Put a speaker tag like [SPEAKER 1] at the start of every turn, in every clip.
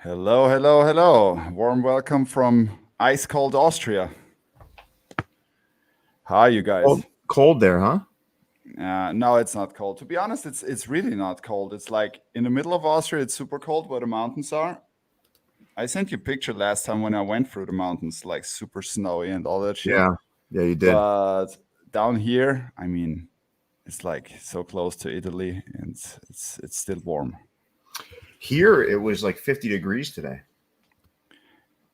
[SPEAKER 1] Hello, hello, hello. Warm welcome from ice cold Austria. Hi, you guys.
[SPEAKER 2] Cold there, huh?
[SPEAKER 1] No, it's not cold. To be honest, it's really not cold. It's like in the middle of Austria, it's super cold where the mountains are. I sent you a picture last time when I went through the mountains, like super snowy and all that shit.
[SPEAKER 2] Yeah, you did.
[SPEAKER 1] But down here, I mean, it's like so close to Italy, and it's still warm.
[SPEAKER 2] Here it was like 50 degrees today.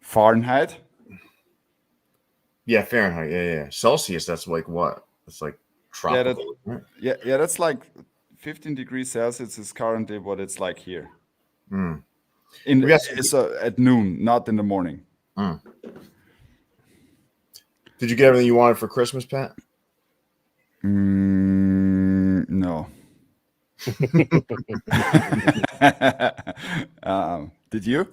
[SPEAKER 1] Fahrenheit?
[SPEAKER 2] Yeah, Fahrenheit. Yeah. Celsius, that's like what? It's like
[SPEAKER 1] Yeah, that,
[SPEAKER 2] tropical. Right?
[SPEAKER 1] yeah, that's like 15 degrees Celsius is currently what it's like here.
[SPEAKER 2] Mm.
[SPEAKER 1] In
[SPEAKER 2] We got some-
[SPEAKER 1] so at noon, not in the morning.
[SPEAKER 2] Mm. Did you get everything you wanted for Christmas, Pat?
[SPEAKER 1] No. Did you?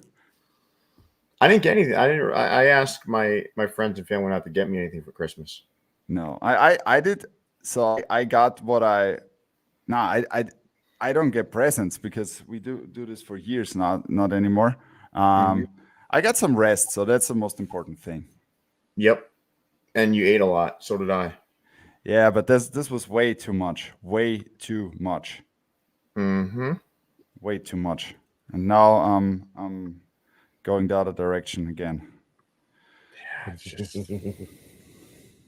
[SPEAKER 2] I didn't get anything. I asked my friends and family not to get me anything for Christmas.
[SPEAKER 1] No. I did. So I got what I. No, I don't get presents because we do this for years, not anymore. I got some rest, so that's the most important thing.
[SPEAKER 2] Yep. And you ate a lot. So did I.
[SPEAKER 1] Yeah, but this was way too much. Way too much.
[SPEAKER 2] Mm-hmm.
[SPEAKER 1] Way too much. And now I'm going the other direction again.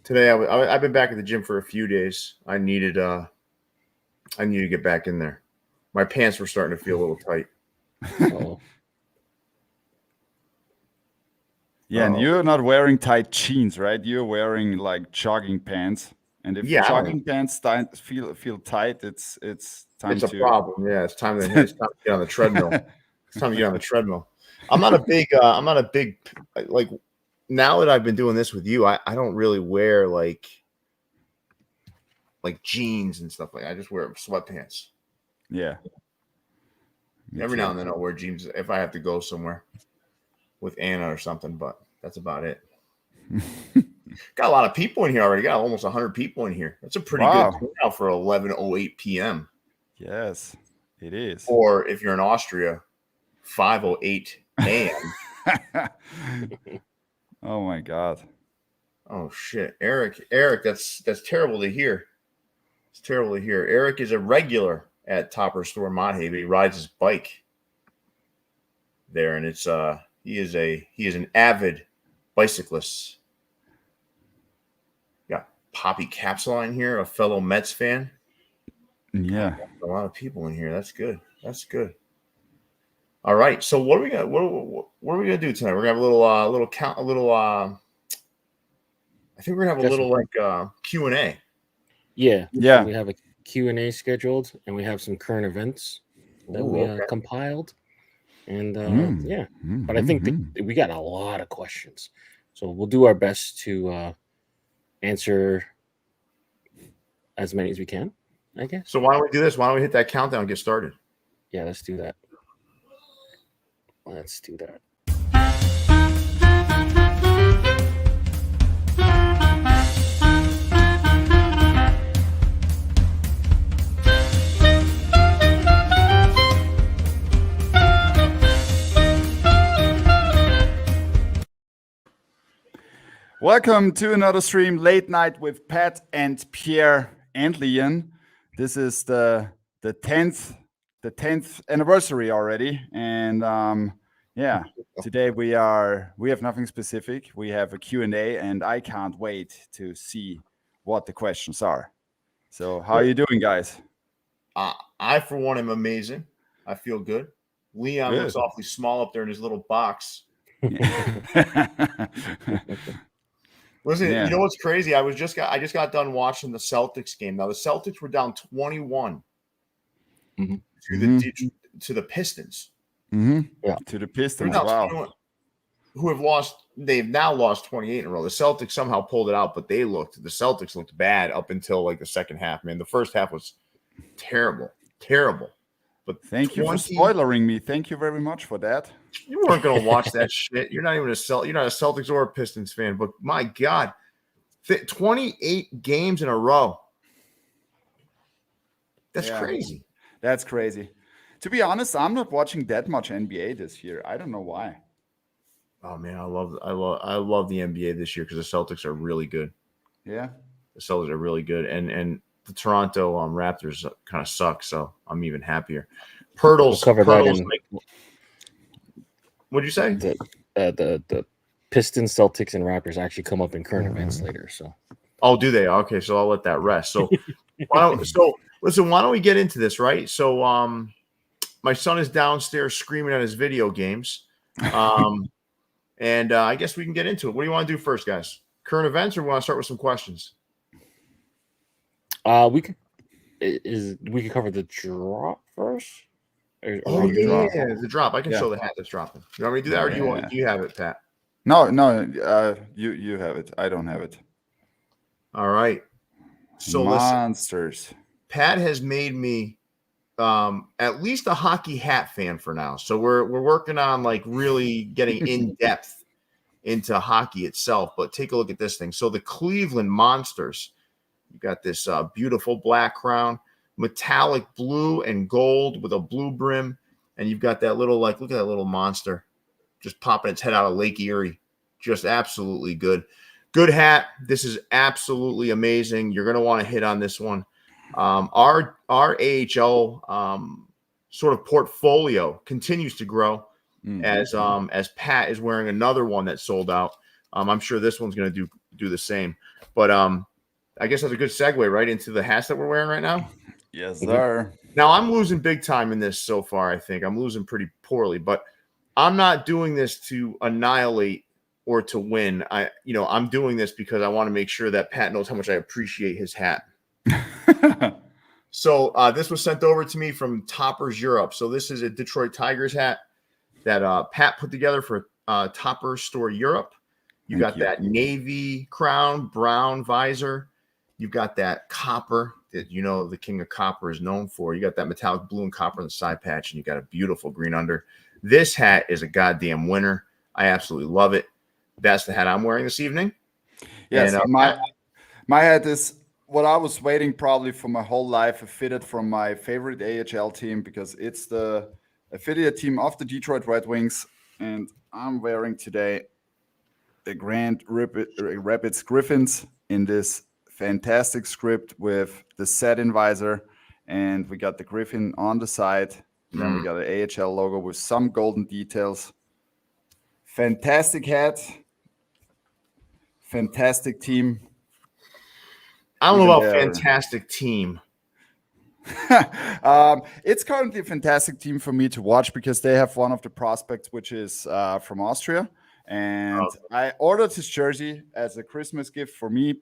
[SPEAKER 2] Today I've been back at the gym for a few days. I needed to get back in there. My pants were starting to feel a little tight.
[SPEAKER 3] Oh,
[SPEAKER 1] Yeah, and you're not wearing tight jeans, right? You're wearing like jogging pants. And if jogging pants feel tight, it's time
[SPEAKER 2] It's a
[SPEAKER 1] to
[SPEAKER 2] problem. Yeah, it's time to get on the treadmill. It's time to get on the treadmill. I'm not a big like now that I've been doing this with you, I don't really wear like jeans and stuff like that. I just wear sweatpants.
[SPEAKER 1] Yeah.
[SPEAKER 2] Every now and then I'll wear jeans if I have to go somewhere with Anna or something, but that's about it. Got a lot of people in here already. Got almost 100 people in here. That's a pretty good turnout for 11:08 p.m.
[SPEAKER 1] Yes, it is.
[SPEAKER 2] Or if you're in Austria, 5:08 a.m.
[SPEAKER 1] Oh my God.
[SPEAKER 2] Oh shit, Eric, that's terrible to hear. It's terrible to hear. Eric is a regular at Topperzstore Spotlight, but he rides his bike there, and it's he is an avid bicyclist. Got Poppy Capsule in here, a fellow Mets fan.
[SPEAKER 1] Yeah,
[SPEAKER 2] a lot of people in here. That's good. That's good. All right. So what are we gonna what are we gonna do tonight? We're gonna have a little count, a little. I think we're gonna have a little like Q&A.
[SPEAKER 3] yeah.
[SPEAKER 1] Yeah.
[SPEAKER 3] We have a Q&A scheduled, and we have some current events that we compiled. And yeah, but I think we got a lot of questions, so we'll do our best to answer as many as we can, I guess.
[SPEAKER 2] So why don't we do this? Why don't we hit that countdown and get started?
[SPEAKER 3] Yeah, let's do that. Let's do that.
[SPEAKER 1] Welcome to another stream, Late Night with Pat and Pierre and Leon. This is the 10th anniversary already, and yeah, today we have nothing specific. We have a Q&A, and I can't wait to see what the questions are. So, how are you doing, guys?
[SPEAKER 2] I for one am amazing. I feel good. Leon looks awfully small up there in his little box. Listen, you know what's crazy? I just got done watching the Celtics game. Now the Celtics were down 21 to the Pistons.
[SPEAKER 1] Mm-hmm. Yeah, to the Pistons. Wow.
[SPEAKER 2] They've now lost 28 in a row. The Celtics somehow pulled it out, but the Celtics looked bad up until like the second half. Man, the first half was terrible. But
[SPEAKER 1] thank you for spoilering me. Thank you very much for that.
[SPEAKER 2] You weren't going to watch that shit. You're not even you're not a Celtics or a Pistons fan, but my God, 28 games in a row. That's crazy.
[SPEAKER 1] That's crazy. To be honest, I'm not watching that much NBA this year. I don't know why.
[SPEAKER 2] Oh man, I love the NBA this year because the Celtics are really good.
[SPEAKER 1] Yeah,
[SPEAKER 2] the Celtics are really good, and the Toronto Raptors kind of suck. So I'm even happier. What'd you say?
[SPEAKER 3] The Pistons, Celtics, and Raptors actually come up in current events later. So,
[SPEAKER 2] oh, do they? Okay, so I'll let that rest. So, listen, why don't we get into this, right? So, my son is downstairs screaming at his video games, and I guess we can get into it. What do you want to do first, guys? Current events, or we want to start with some questions?
[SPEAKER 3] We could cover the drop first.
[SPEAKER 2] The drop. I can show the hat that's dropping. You want me to do that, or do you have it, Pat?
[SPEAKER 1] No. You have it. I don't have it.
[SPEAKER 2] All right. So
[SPEAKER 1] monsters.
[SPEAKER 2] Listen, Pat has made me at least a hockey hat fan for now. So we're working on like really getting in depth into hockey itself. But take a look at this thing. So the Cleveland Monsters. You got this beautiful black crown, metallic blue and gold with a blue brim, and you've got that little look at that little monster just popping its head out of Lake Erie. Just absolutely good. Good hat. This is absolutely amazing. You're going to want to hit on this one. Our AHL sort of portfolio continues to grow as Pat is wearing another one that sold out. I'm sure this one's going to do the same. But I guess that's a good segue right into the hats that we're wearing right now.
[SPEAKER 1] Yes, sir.
[SPEAKER 2] Now I'm losing big time in this so far. I think I'm losing pretty poorly, but I'm not doing this to annihilate or to win. I'm doing this because I want to make sure that Pat knows how much I appreciate his hat. So this was sent over to me from Toppers Europe. So this is a Detroit Tigers hat that Pat put together for Topperzstore Europe. You got that navy crown, brown visor. You've got that copper that the king of copper is known for. You got that metallic blue and copper on the side patch, and you got a beautiful green under. This hat is a goddamn winner. I absolutely love it. That's the hat I'm wearing this evening.
[SPEAKER 1] Yes, and, my hat is what I was waiting probably for my whole life. Fitted from my favorite AHL team because it's the affiliate team of the Detroit Red Wings, and I'm wearing today the Grand Rapids Griffins in this fantastic script with the satin visor, and we got the Griffin on the side. And then we got an AHL logo with some golden details. Fantastic hat. Fantastic team.
[SPEAKER 2] I don't know about fantastic team.
[SPEAKER 1] It's currently a fantastic team for me to watch because they have one of the prospects, which is from Austria. And I ordered his jersey as a Christmas gift for me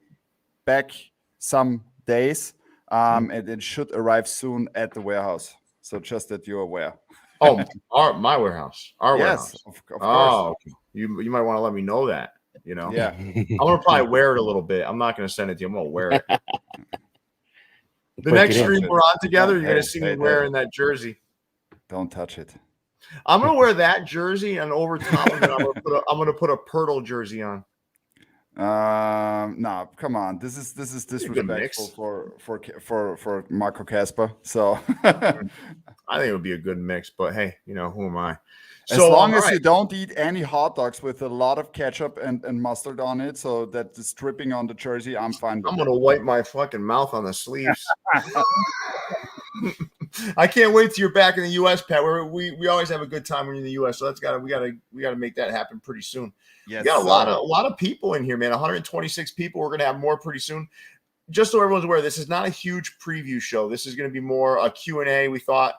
[SPEAKER 1] back some days. And it should arrive soon at the warehouse. So just that you're aware.
[SPEAKER 2] Oh, my warehouse. Our warehouse.
[SPEAKER 1] Of course.
[SPEAKER 2] Okay. You might want to let me know that.
[SPEAKER 1] Yeah.
[SPEAKER 2] I'm gonna probably wear it a little bit. I'm not gonna send it to you. I'm gonna wear it. The next stream we're on together, you're gonna see me wearing that jersey.
[SPEAKER 1] Don't touch it.
[SPEAKER 2] I'm gonna wear that jersey, and over top of it, I'm gonna put a Pirtle jersey on.
[SPEAKER 1] No, come on. This is disrespectful for Marco Kasper. So
[SPEAKER 2] I think it would be a good mix, but hey, who am I?
[SPEAKER 1] As long as you don't eat any hot dogs with a lot of ketchup and mustard on it, so that it's dripping on the jersey, I'm fine.
[SPEAKER 2] I'm gonna wipe my fucking mouth on the sleeves. I can't wait till you're back in the U.S., Pat. We always have a good time when you're in the U.S. So we gotta make that happen pretty soon. Yes, we got a lot of people in here, man. 126 people. We're gonna have more pretty soon. Just so everyone's aware, this is not a huge preview show. This is gonna be more a Q&A. We thought.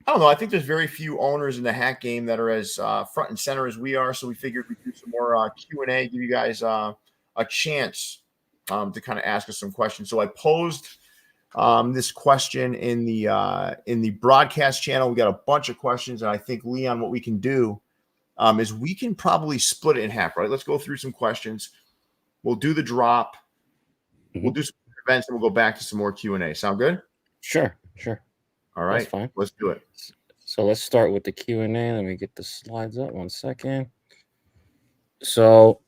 [SPEAKER 2] I don't know. I think there's very few owners in the hat game that are as front and center as we are. So we figured we'd do some more Q&A, give you guys a chance to kind of ask us some questions. So I posed this question in the broadcast channel. We got a bunch of questions, and I think, Leon, what we can do is we can probably split it in half, right? Let's go through some questions. We'll do the drop. We'll do some events, and we'll go back to some more Q&A. Sound good?
[SPEAKER 3] Sure.
[SPEAKER 2] All right,
[SPEAKER 3] that's fine.
[SPEAKER 2] Let's do it.
[SPEAKER 3] So let's start with the Q&A. Let me get the slides up 1 second. So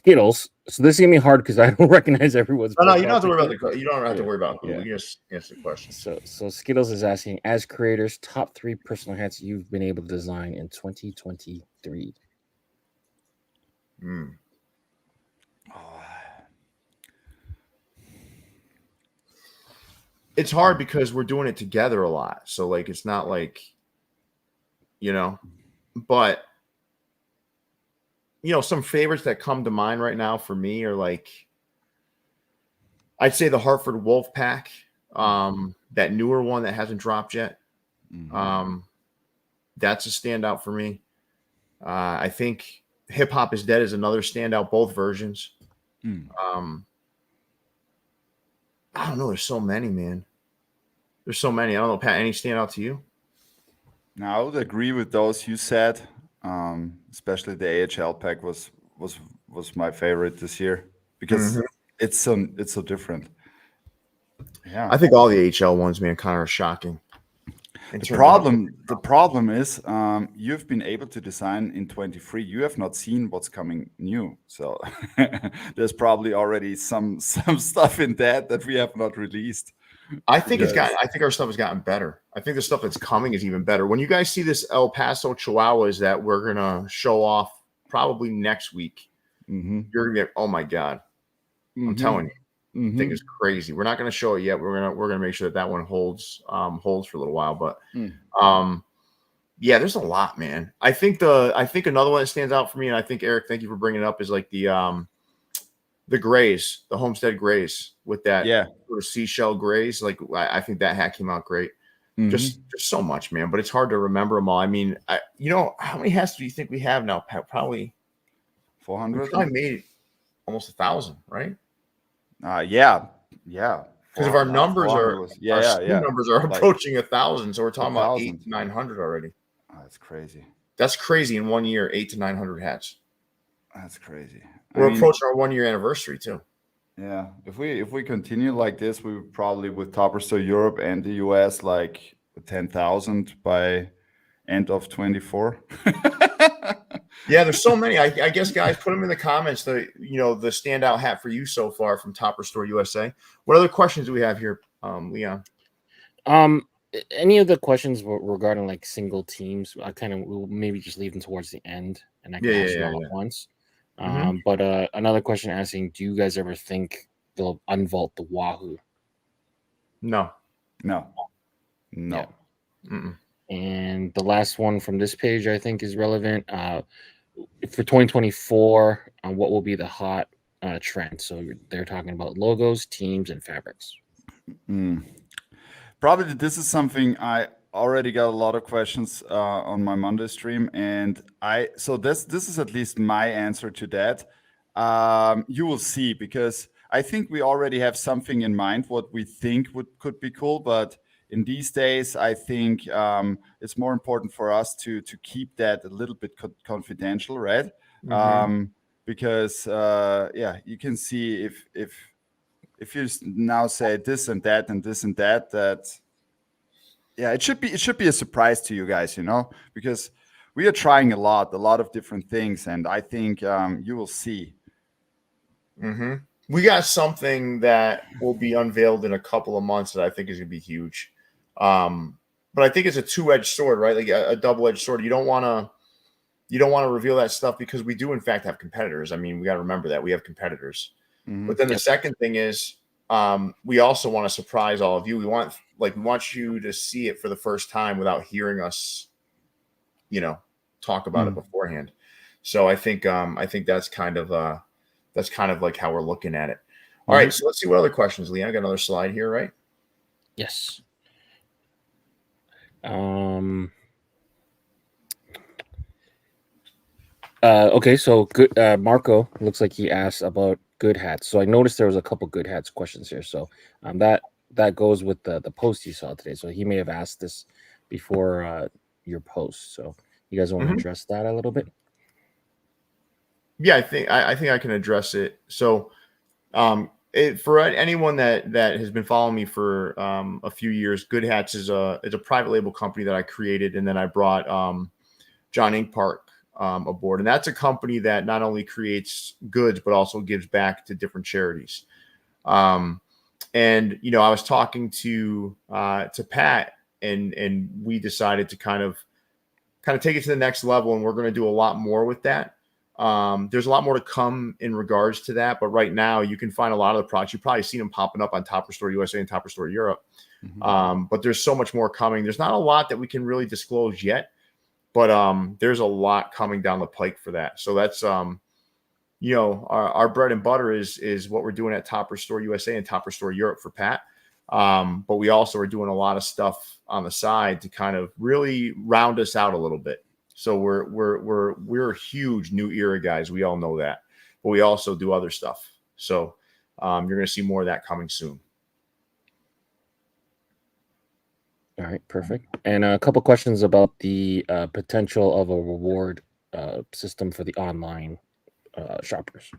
[SPEAKER 3] Skittles. So this is gonna be hard because I don't recognize everyone's.
[SPEAKER 2] No, you don't have to worry about you don't have to worry about who.
[SPEAKER 3] Yeah.
[SPEAKER 2] You just answer the question.
[SPEAKER 3] So Skittles is asking, as creators, top 3 personal hats you've been able to design in 2023.
[SPEAKER 2] It's hard because we're doing it together a lot. So like it's not like, but some favorites that come to mind right now for me are like, I'd say the Hartford Wolf Pack, that newer one that hasn't dropped yet. That's a standout for me. I think Hip Hop is Dead is another standout, both versions. I don't know. There's so many, man. There's so many. I don't know, Pat, any stand out to you?
[SPEAKER 1] Now, I would agree with those you said. Especially the AHL pack was my favorite this year because it's so different. Yeah,
[SPEAKER 2] I think all the AHL ones, man, kind of are shocking.
[SPEAKER 1] The problem is you've been able to design in 23. You have not seen what's coming new, so there's probably already some stuff in that we have not released.
[SPEAKER 2] I think our stuff has gotten better. I think the stuff that's coming is even better. When you guys see this El Paso Chihuahuas that we're gonna show off probably next week, you're gonna get, oh my god, I'm telling you. I think it's crazy. We're not going to show it yet. We're gonna make sure that one holds for a little while. But yeah, there's a lot, man. I think another one that stands out for me, and I think Eric, thank you for bringing it up, is like the grays, the Homestead Grays with that sort of seashell grays. Like I think that hat came out great. Just so much, man. But it's hard to remember them all. I mean, how many hats do you think we have now, Pat? Probably
[SPEAKER 1] 400.
[SPEAKER 2] We probably made almost 1,000, right?
[SPEAKER 1] Yeah.
[SPEAKER 2] Because if our numbers are numbers are approaching 1,000, so we're talking about 800 to 900 already.
[SPEAKER 1] Oh, that's crazy.
[SPEAKER 2] That's crazy in 1 year, 800 to 900 hats.
[SPEAKER 1] That's crazy.
[SPEAKER 2] We're approaching our 1 year anniversary too.
[SPEAKER 1] Yeah, if we continue like this, we would probably with Topperzstore Europe and the US like 10,000 by end of 24.
[SPEAKER 2] Yeah, there's so many. I guess, guys, put them in the comments. The standout hat for you so far from Topperzstore USA. What other questions do we have here, Leon?
[SPEAKER 3] Any of the questions regarding like single teams, I kind of will maybe just leave them towards the end, and I can ask them all at once. But another question asking, do you guys ever think they'll unvault the Wahoo?
[SPEAKER 2] No.
[SPEAKER 3] Yeah. And the last one from this page, I think, is relevant. For 2024, what will be the hot trend? So they're talking about logos, teams, and fabrics.
[SPEAKER 1] Probably this is something I already got a lot of questions on my Monday stream, and this is at least my answer to that. You will see, because I think we already have something in mind what we think could be cool, but in these days, I think it's more important for us to keep that a little bit confidential, right? Because you can see if you now say this and that and this and that it should be a surprise to you guys, because we are trying a lot of different things, and I think you will see.
[SPEAKER 2] We got something that will be unveiled in a couple of months that I think is going to be huge. But I think it's a two-edged sword, right? Like a double-edged sword. You don't want to reveal that stuff because we do in fact have competitors. I mean, we got to remember that we have competitors. But then the second thing is, we also want to surprise all of you. We want you to see it for the first time without hearing us, talk about it beforehand. So I think that's kind of like how we're looking at it. All right, so let's see what other questions, Leon. I got another slide here, right?
[SPEAKER 3] Yes. Okay, so good. Marco looks like he asked about good hats. So I noticed there was a couple good hats questions here. So that goes with the post you saw today. So he may have asked this before your post. So you guys want to address that a little bit?
[SPEAKER 2] Yeah, I think I can address it. So for anyone that has been following me for a few years, Good Hats is a private label company that I created, and then I brought John Inkpark aboard, and that's a company that not only creates goods but also gives back to different charities. And I was talking to Pat, and we decided to kind of take it to the next level, and we're going to do a lot more with that. There's a lot more to come in regards to that, but right now you can find a lot of the products. You've probably seen them popping up on Topperzstore USA and Topperzstore Europe. But there's so much more coming. There's not a lot that we can really disclose yet, but there's a lot coming down the pike for that. So that's our bread and butter is what we're doing at Topperzstore USA and Topperzstore Europe for Pat. But we also are doing a lot of stuff on the side to kind of really round us out a little bit. So we're huge new era guys. We all know that, but we also do other stuff. So you're going to see more of that coming soon.
[SPEAKER 3] All right, perfect. And a couple questions about the potential of a reward system for the online shoppers.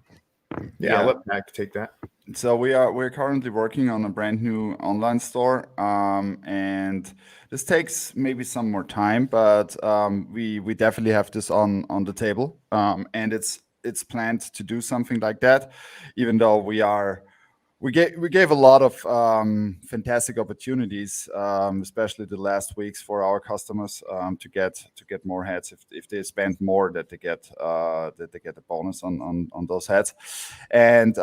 [SPEAKER 2] Yeah, I'll let Pat take that.
[SPEAKER 1] So we're currently working on a brand new online store, and this takes maybe some more time, but we definitely have this on the table, and it's planned to do something like that. Even though we gave a lot of fantastic opportunities, especially the last weeks for our customers to get more heads. If they spend more, that they get a bonus on those heads, and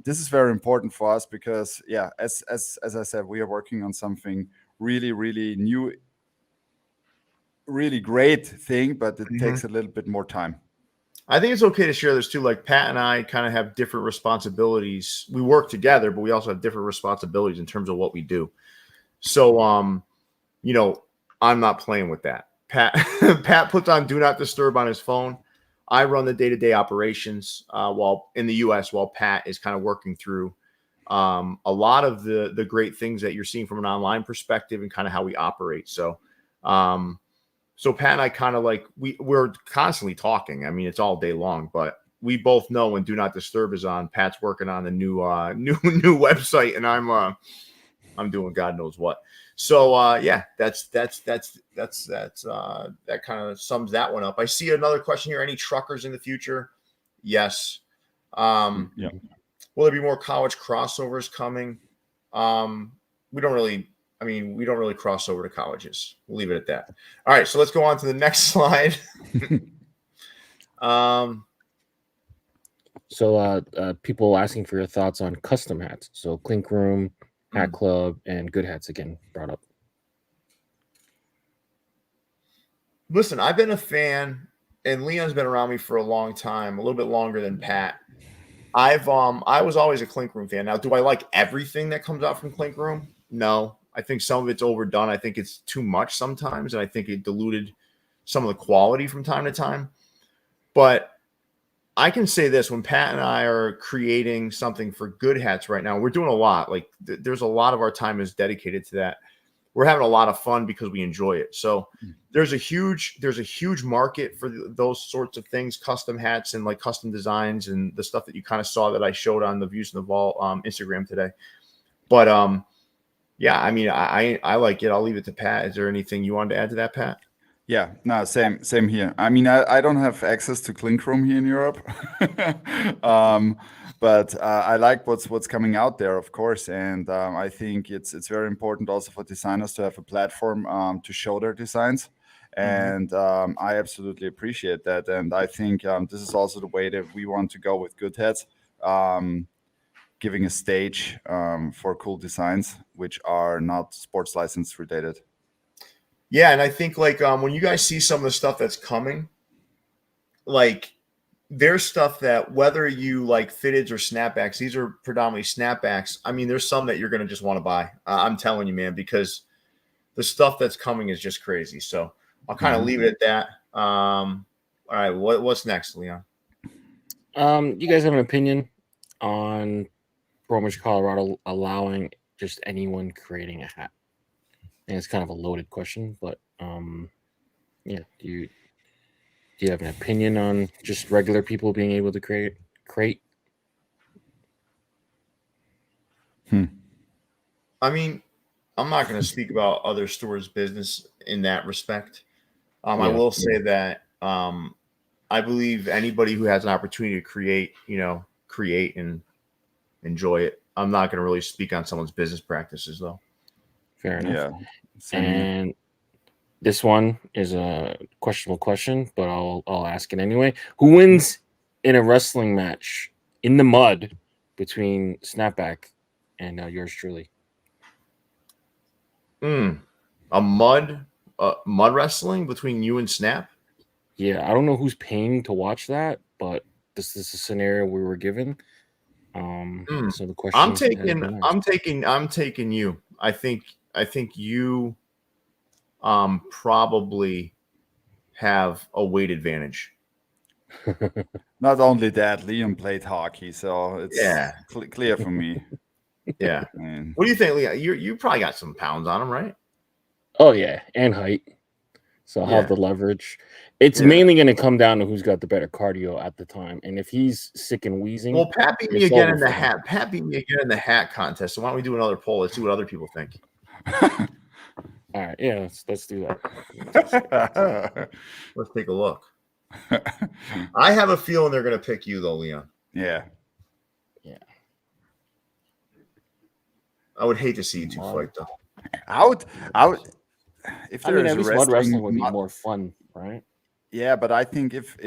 [SPEAKER 1] this is very important for us because as I said, we are working on something really really new, really great thing, but it takes a little bit more time.
[SPEAKER 2] I think it's okay to share this too. Like Pat and I kind of have different responsibilities. We work together, but we also have different responsibilities in terms of what we do. So, I'm not playing with that. Pat puts on Do Not Disturb on his phone. I run the day-to-day operations while in the U.S. while Pat is kind of working through a lot of the great things that you're seeing from an online perspective and kind of how we operate. So, So Pat and I kind of we're constantly talking. I mean, it's all day long, but we both know when Do Not Disturb is on, Pat's working on the new website, and I'm doing God knows what. So that kind of sums that one up. I see another question here. Any truckers in the future? Yes. Will there be more college crossovers coming? We don't really cross over to colleges. We'll leave it at that. All right, so let's go on to the next slide.
[SPEAKER 3] So people asking for your thoughts on custom hats. So Clink Room, Hat Club, and Good Hats again brought up.
[SPEAKER 2] Listen, I've been a fan, and Leon's been around me for a long time, a little bit longer than Pat. I was always a Clink Room fan. Now, do I like everything that comes out from Clink Room? No. I think some of it's overdone. I think it's too much sometimes, and I think it diluted some of the quality from time to time. But I can say this: when Pat and I are creating something for Good Hats right now, we're doing a lot. Like there's a lot of our time is dedicated to that. We're having a lot of fun because we enjoy it. So there's a huge market for those sorts of things, custom hats and like custom designs and the stuff that you kind of saw that I showed on the Views in the Vault Instagram today. But yeah, I mean, I like it. I'll leave it to Pat. Is there anything you wanted to add to that, Pat?
[SPEAKER 1] Yeah, no, same here. I mean, I don't have access to Clink Room here in Europe, but I like what's coming out there, of course, and I think it's very important also for designers to have a platform to show their designs, and I absolutely appreciate that, and I think this is also the way that we want to go with Good Hats. Giving a stage for cool designs which are not sports license related.
[SPEAKER 2] Yeah, and I think when you guys see some of the stuff that's coming, there's stuff that whether you like fitteds or snapbacks, these are predominantly snapbacks. I mean, there's some that you're going to just want to buy. I'm telling you, man, because the stuff that's coming is just crazy. So I'll kind of leave it at that. All right, what's next, Leon?
[SPEAKER 3] You guys have an opinion on Bromwich, Colorado allowing just anyone creating a hat? And it's kind of a loaded question, but yeah, do you have an opinion on just regular people being able to create?
[SPEAKER 2] I mean, I'm not going to speak about other stores' business in that respect. I will say that I believe anybody who has an opportunity to create and enjoy it. I'm not going to really speak on someone's business practices, though.
[SPEAKER 3] Fair enough.
[SPEAKER 1] Yeah. Same here.
[SPEAKER 3] And this one is a questionable question, but I'll ask it anyway. Who wins in a wrestling match in the mud between Snapback and yours truly?
[SPEAKER 2] A mud wrestling between you and Snap?
[SPEAKER 3] Yeah, I don't know who's paying to watch that, but this is a scenario we were given. So the question
[SPEAKER 2] I'm taking you. I think you probably have a weight advantage.
[SPEAKER 1] Not only that, Liam played hockey, so it's clear for me.
[SPEAKER 2] Yeah. What do you think, Liam? You probably got some pounds on him, right?
[SPEAKER 3] Oh yeah, and height. So I'll have the leverage. It's mainly going to come down to who's got the better cardio at the time. And if he's sick and wheezing,
[SPEAKER 2] well, Pat beat me again in the hat. Pat beat me again in the hat contest. So why don't we do another poll? Let's see what other people think.
[SPEAKER 3] All right, yeah, let's do that.
[SPEAKER 2] Let's take a look. I have a feeling they're going to pick you, though, Leon.
[SPEAKER 1] Yeah.
[SPEAKER 2] I would hate to see you two fight, though.
[SPEAKER 1] I would. If there is
[SPEAKER 3] at least mud wrestling would be more fun, right?
[SPEAKER 1] Yeah, but I think if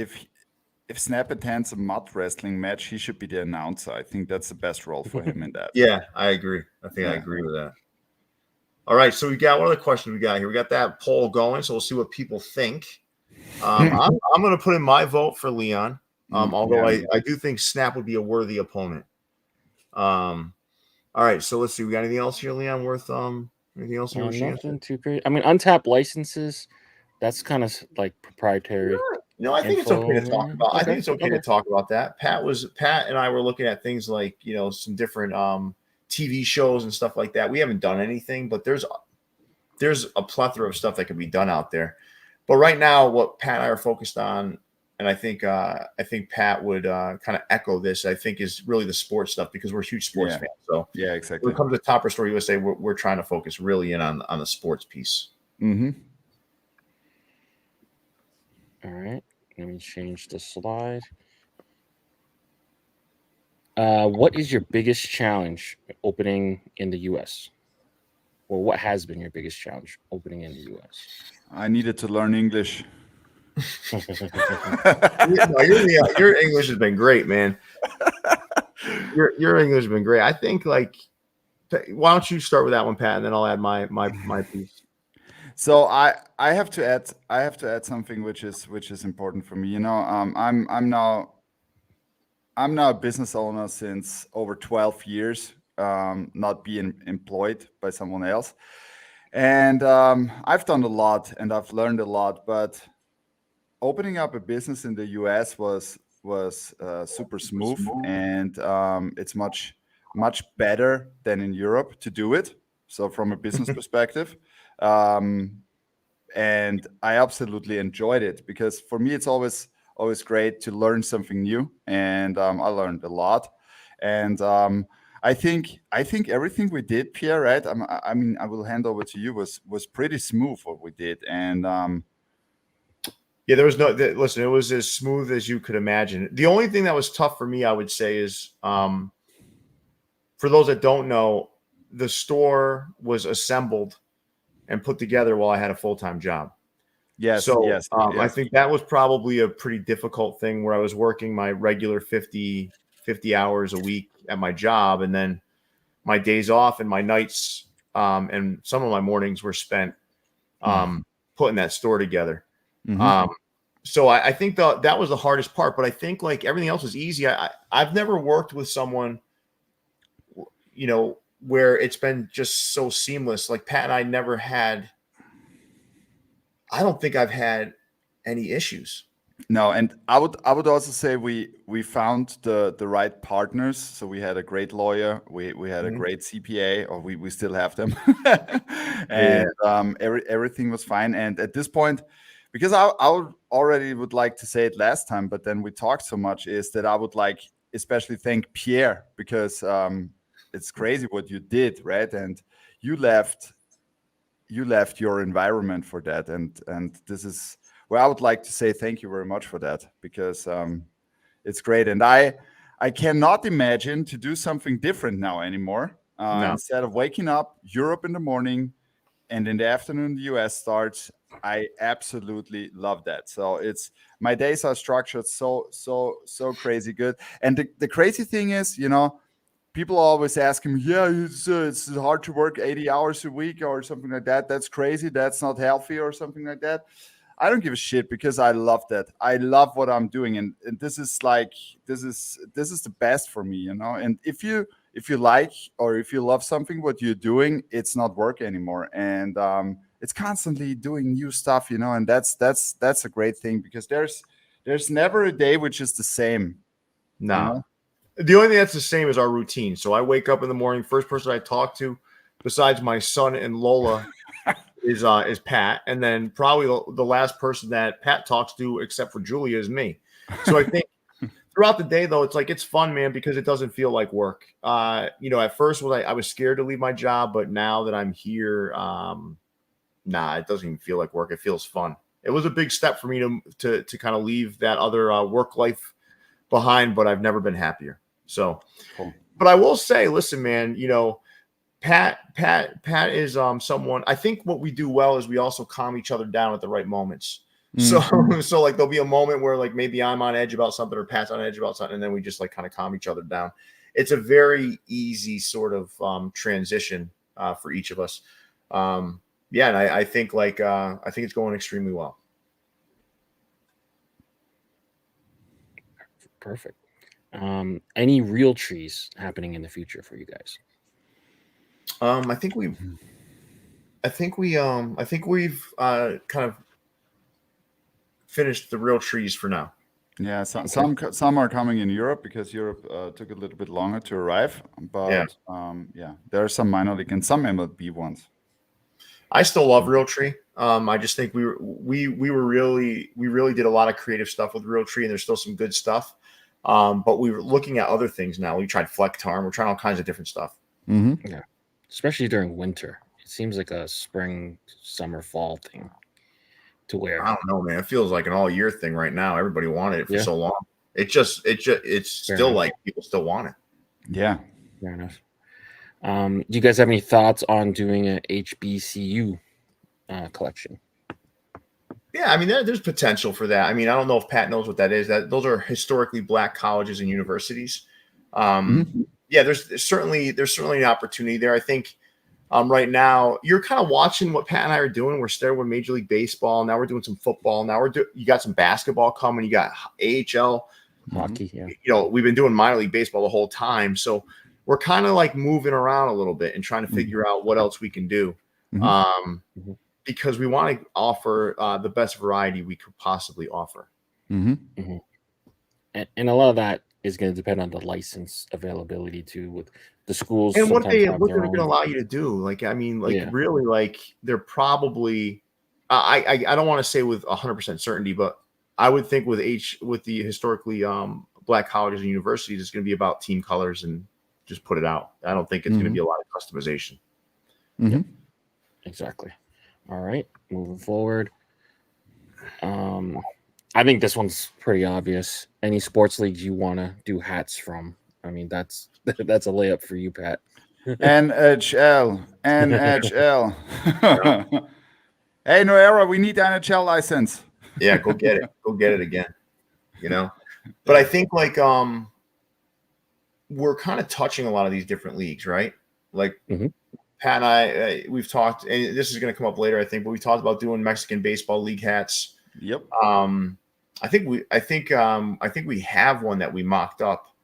[SPEAKER 1] Snap attends a mud wrestling match, he should be the announcer. I think that's the best role for him in that.
[SPEAKER 2] Yeah, I agree. I agree with that. All right, so we got what other questions we got here? We got that poll going, so we'll see what people think. I'm going to put in my vote for Leon, although I do think Snap would be a worthy opponent. All right, so let's see. We got anything else here, Leon? Worth anything else?
[SPEAKER 3] Nothing too great. I mean, untapped licenses. That's kind of like proprietary.
[SPEAKER 2] No, I think it's okay to talk about. I think it's okay to talk about that. Pat and I were looking at things like some different TV shows and stuff like that. We haven't done anything, but there's a plethora of stuff that can be done out there. But right now, what Pat and I are focused on, and I think Pat would kind of echo this, I think, is really the sports stuff, because we're huge sports fans. So
[SPEAKER 1] yeah, exactly.
[SPEAKER 2] When it comes to Topperzstore USA, we're trying to focus really in on the sports piece.
[SPEAKER 1] Mm-hmm.
[SPEAKER 3] All right, let me change the slide. What is your biggest challenge opening in the U.S.? Or what has been your biggest challenge opening in the U.S.?
[SPEAKER 1] I needed to learn English.
[SPEAKER 2] Your English has been great, man. Your English has been great. I think, why don't you start with that one, Pat, and then I'll add my piece.
[SPEAKER 1] So I have to add something which is important for me. I'm now a business owner since over 12 years, not being employed by someone else. And I've done a lot and I've learned a lot, but opening up a business in the US was super smooth, and it's much better than in Europe to do it. So from a business perspective, and I absolutely enjoyed it, because for me it's always great to learn something new, and I learned a lot. And I think everything we did, Pierre, right? I mean, I will hand over to you. Was pretty smooth what we did, and
[SPEAKER 2] yeah, there was listen. It was as smooth as you could imagine. The only thing that was tough for me, I would say, is for those that don't know, the store was assembled and put together while I had a full-time job.
[SPEAKER 1] Yes.
[SPEAKER 2] So
[SPEAKER 1] yes.
[SPEAKER 2] I think that was probably a pretty difficult thing, where I was working my regular 50 hours a week at my job, and then my days off and my nights and some of my mornings were spent putting that store together.
[SPEAKER 1] Mm-hmm.
[SPEAKER 2] So I think that was the hardest part, but I think like everything else was easy. I've never worked with someone, where it's been just so seamless. Like Pat and I never had, I don't think I've had any issues.
[SPEAKER 1] No, and I would also say we found the right partners. So we had a great lawyer, we had a great CPA, or we still have them, and everything was fine. And at this point, because I already would like to say it last time, but then we talked so much, is that I would like especially thank Pierre, because it's crazy what you did, right? And you left your environment for that, and this is well, I would like to say thank you very much for that, because it's great. And I cannot imagine to do something different now anymore.
[SPEAKER 2] No.
[SPEAKER 1] Instead of waking up Europe in the morning and in the afternoon the US starts, I absolutely love that. So it's my days are structured so crazy good. And the crazy thing is, people always ask him, yeah, it's hard to work 80 hours a week or something like that. That's crazy. That's not healthy or something like that. I don't give a shit, because I love that. I love what I'm doing, and this is the best for me, And if you like, or if you love something what you're doing, it's not work anymore, and it's constantly doing new stuff, And that's a great thing, because there's never a day which is the same.
[SPEAKER 2] No. The only thing that's the same is our routine. So I wake up in the morning. First person I talk to, besides my son and Lola, is Pat, and then probably the last person that Pat talks to, except for Julia, is me. So I think throughout the day, though, it's fun, man, because it doesn't feel like work. At first, I was scared to leave my job, but now that I'm here, it doesn't even feel like work. It feels fun. It was a big step for me to kind of leave that other work life behind, but I've never been happier. So, cool. But I will say, listen, man, Pat is someone. I think what we do well is we also calm each other down at the right moments. Mm-hmm. So like there'll be a moment where like maybe I'm on edge about something or Pat's on edge about something, and then we just like kind of calm each other down. It's a very easy sort of transition for each of us. And I think I think it's going extremely well.
[SPEAKER 3] Perfect. Any real trees happening in the future for you guys?
[SPEAKER 2] I think we've kind of finished the real trees for now.
[SPEAKER 1] Yeah, some are coming in Europe, because Europe took a little bit longer to arrive. But there are some minor league and some MLB ones.
[SPEAKER 2] I still love Real Tree. I just think we really did a lot of creative stuff with Real Tree, and there's still some good stuff. But we were looking at other things now. We tried Flectarm. We're trying all kinds of different stuff.
[SPEAKER 3] Mm-hmm. Yeah, especially during winter. It seems like a spring, summer, fall thing to wear.
[SPEAKER 2] I don't know, man. It feels like an all year thing right now. Everybody wanted it for so long. It's still like people still want it.
[SPEAKER 1] Yeah.
[SPEAKER 3] Fair enough. Do you guys have any thoughts on doing a HBCU collection?
[SPEAKER 2] Yeah, I mean, there's potential for that. I mean, I don't know if Pat knows what that is. Those are historically Black colleges and universities. Yeah, there's certainly an opportunity there. I think right now you're kind of watching what Pat and I are doing. We're starting with Major League Baseball. Now we're doing some football. Now you got some basketball coming. You got AHL,
[SPEAKER 3] hockey. Yeah.
[SPEAKER 2] We've been doing minor league baseball the whole time. So we're kind of like moving around a little bit and trying to figure out what else we can do. Because we want to offer the best variety we could possibly offer.
[SPEAKER 3] And a lot of that is going to depend on the license availability too, with the schools.
[SPEAKER 2] And what they're going to allow you to do. Like, I mean, really, like they're probably, I don't want to say with 100% certainty, but I would think with the historically Black colleges and universities, it's going to be about team colors and just put it out. I don't think it's going to be a lot of customization.
[SPEAKER 3] Yep. Exactly. All right, moving forward. I think this one's pretty obvious. Any sports leagues you want to do hats from? I mean, that's a layup for you, Pat.
[SPEAKER 1] NHL. Hey, Noera, we need NHL license.
[SPEAKER 2] Yeah, go get it. Go get it again. But I think like we're kind of touching a lot of these different leagues, right? Like. Pat and I, we've talked, and this is going to come up later, I think, but we talked about doing Mexican baseball league hats.
[SPEAKER 1] Yep.
[SPEAKER 2] I think we have one that we mocked up.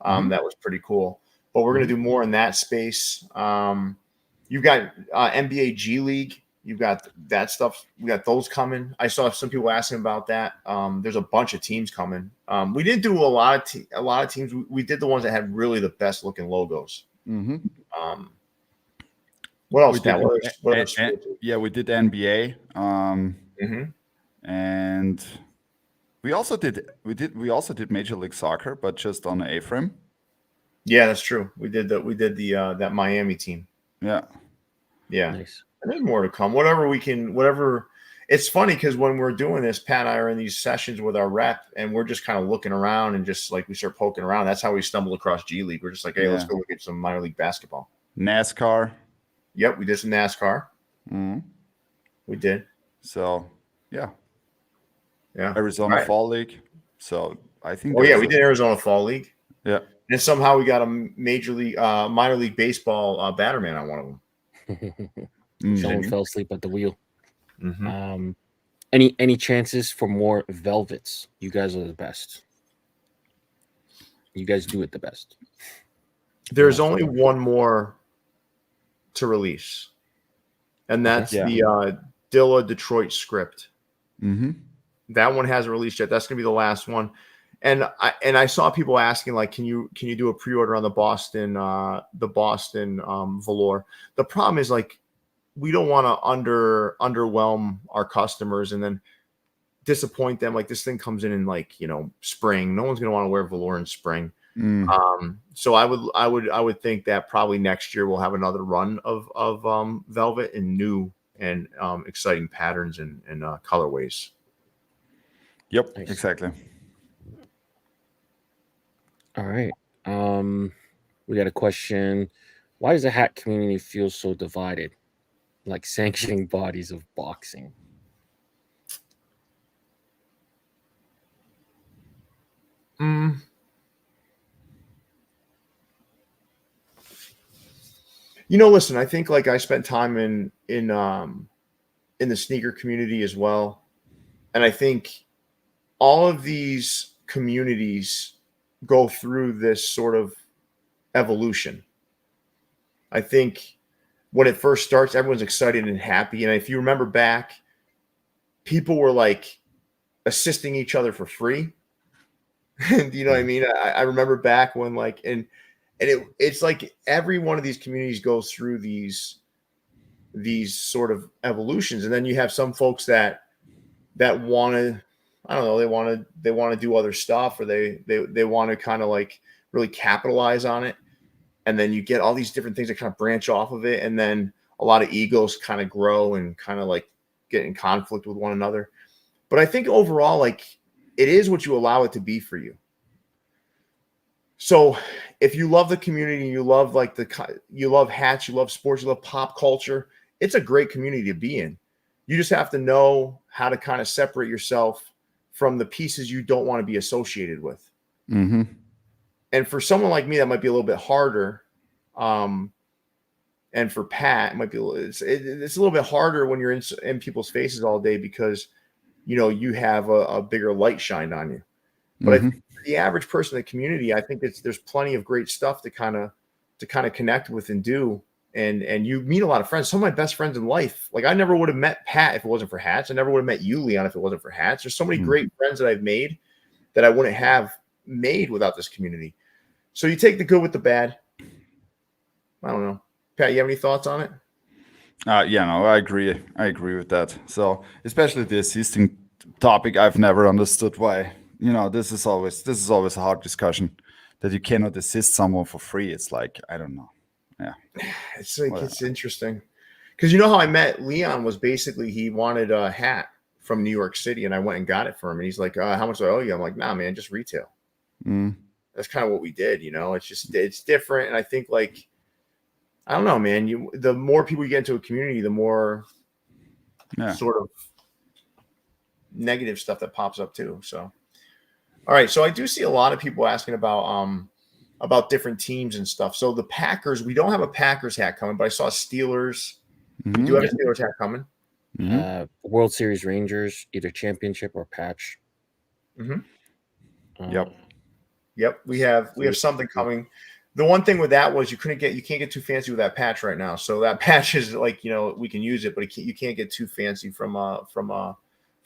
[SPEAKER 2] That was pretty cool. But we're going to do more in that space. You've got NBA G League. You've got that stuff. We got those coming. I saw some people asking about that. There's a bunch of teams coming. We didn't do a lot of teams. We did the ones that had really the best looking logos. What else?
[SPEAKER 1] We did NBA, and we also did Major League Soccer, but just on an A-frame.
[SPEAKER 2] Yeah, that's true. We did that Miami team.
[SPEAKER 1] Yeah.
[SPEAKER 2] Nice. And there's more to come. Whatever. It's funny because when we're doing this, Pat and I are in these sessions with our rep, and we're just kind of looking around and just like we start poking around. That's how we stumbled across G League. We're just like, hey, let's go look at some minor league basketball.
[SPEAKER 1] NASCAR.
[SPEAKER 2] Yep, we did some NASCAR. We did.
[SPEAKER 1] So, yeah.
[SPEAKER 2] Yeah.
[SPEAKER 1] Arizona Fall League. So, I think.
[SPEAKER 2] Oh, yeah, we did Arizona Fall League.
[SPEAKER 1] Yeah.
[SPEAKER 2] And somehow we got a minor league baseball batterman on one of them.
[SPEAKER 3] Someone fell asleep at the wheel.
[SPEAKER 2] Mm-hmm.
[SPEAKER 3] Any chances for more velvets? You guys are the best. You guys do it the best.
[SPEAKER 2] There's only one more to release, and that's the Dilla Detroit script. That one hasn't released yet. That's gonna be the last one. And I saw people asking, like, can you do a pre-order on the Boston velour? The problem is, like, we don't want to underwhelm our customers and then disappoint them. Like, this thing comes in like, spring. No one's gonna want to wear velour in spring. So I would think that probably next year we'll have another run of velvet in new and exciting patterns and colorways.
[SPEAKER 1] Yep, exactly.
[SPEAKER 3] All right. We got a question. Why does the hat community feel so divided? Like sanctioning bodies of boxing.
[SPEAKER 2] Listen, I think, like, I spent time in the sneaker community as well. And I think all of these communities go through this sort of evolution. I think when it first starts, everyone's excited and happy. And if you remember back, people were like assisting each other for free. You know what I mean? I remember back when, like, and it's like every one of these communities goes through these sort of evolutions. And then you have some folks that want to, I don't know, they want to do other stuff, or they want to kind of like really capitalize on it. And then you get all these different things that kind of branch off of it. And then a lot of egos kind of grow and kind of like get in conflict with one another. But I think overall, like, it is what you allow it to be for you. So if you love the community, you love you love hats, you love sports, you love pop culture, it's a great community to be in. You just have to know how to kind of separate yourself from the pieces you don't want to be associated with. And for someone like me, that might be a little bit harder. And for Pat, it might be it's a little bit harder when you're in people's faces all day because, you have a bigger light shined on you. But I think for the average person in the community, I think there's plenty of great stuff to kind of connect with and do. And you meet a lot of friends. Some of my best friends in life, like, I never would have met Pat if it wasn't for hats. I never would have met you, Leon, if it wasn't for hats. There's so many great friends that I've made that I wouldn't have made without this community. So you take the good with the bad. I don't know. Pat, you have any thoughts on it?
[SPEAKER 1] Yeah, no, I agree. I agree with that. So, especially the assisting topic, I've never understood why. This is always a hard discussion that you cannot assist someone for free. It's like, I don't know. Yeah,
[SPEAKER 2] it's like it's interesting because how I met Leon was basically he wanted a hat from New York City, and I went and got it for him. And he's like, "How much do I owe you?" I'm like, "Nah, man, just retail." That's kind of what we did. It's different, and I think, like, I don't know, man. The more people you get into a community, the more sort of negative stuff that pops up too. So, all right. So I do see a lot of people asking about different teams and stuff. So the Packers, we don't have a Packers hat coming, but I saw Steelers. We do have a Steelers hat coming.
[SPEAKER 3] World Series Rangers, either championship or patch.
[SPEAKER 2] Yep. We have something coming. The one thing with that was you can't get too fancy with that patch right now. So that patch is like, we can use it, but you can't get too fancy from a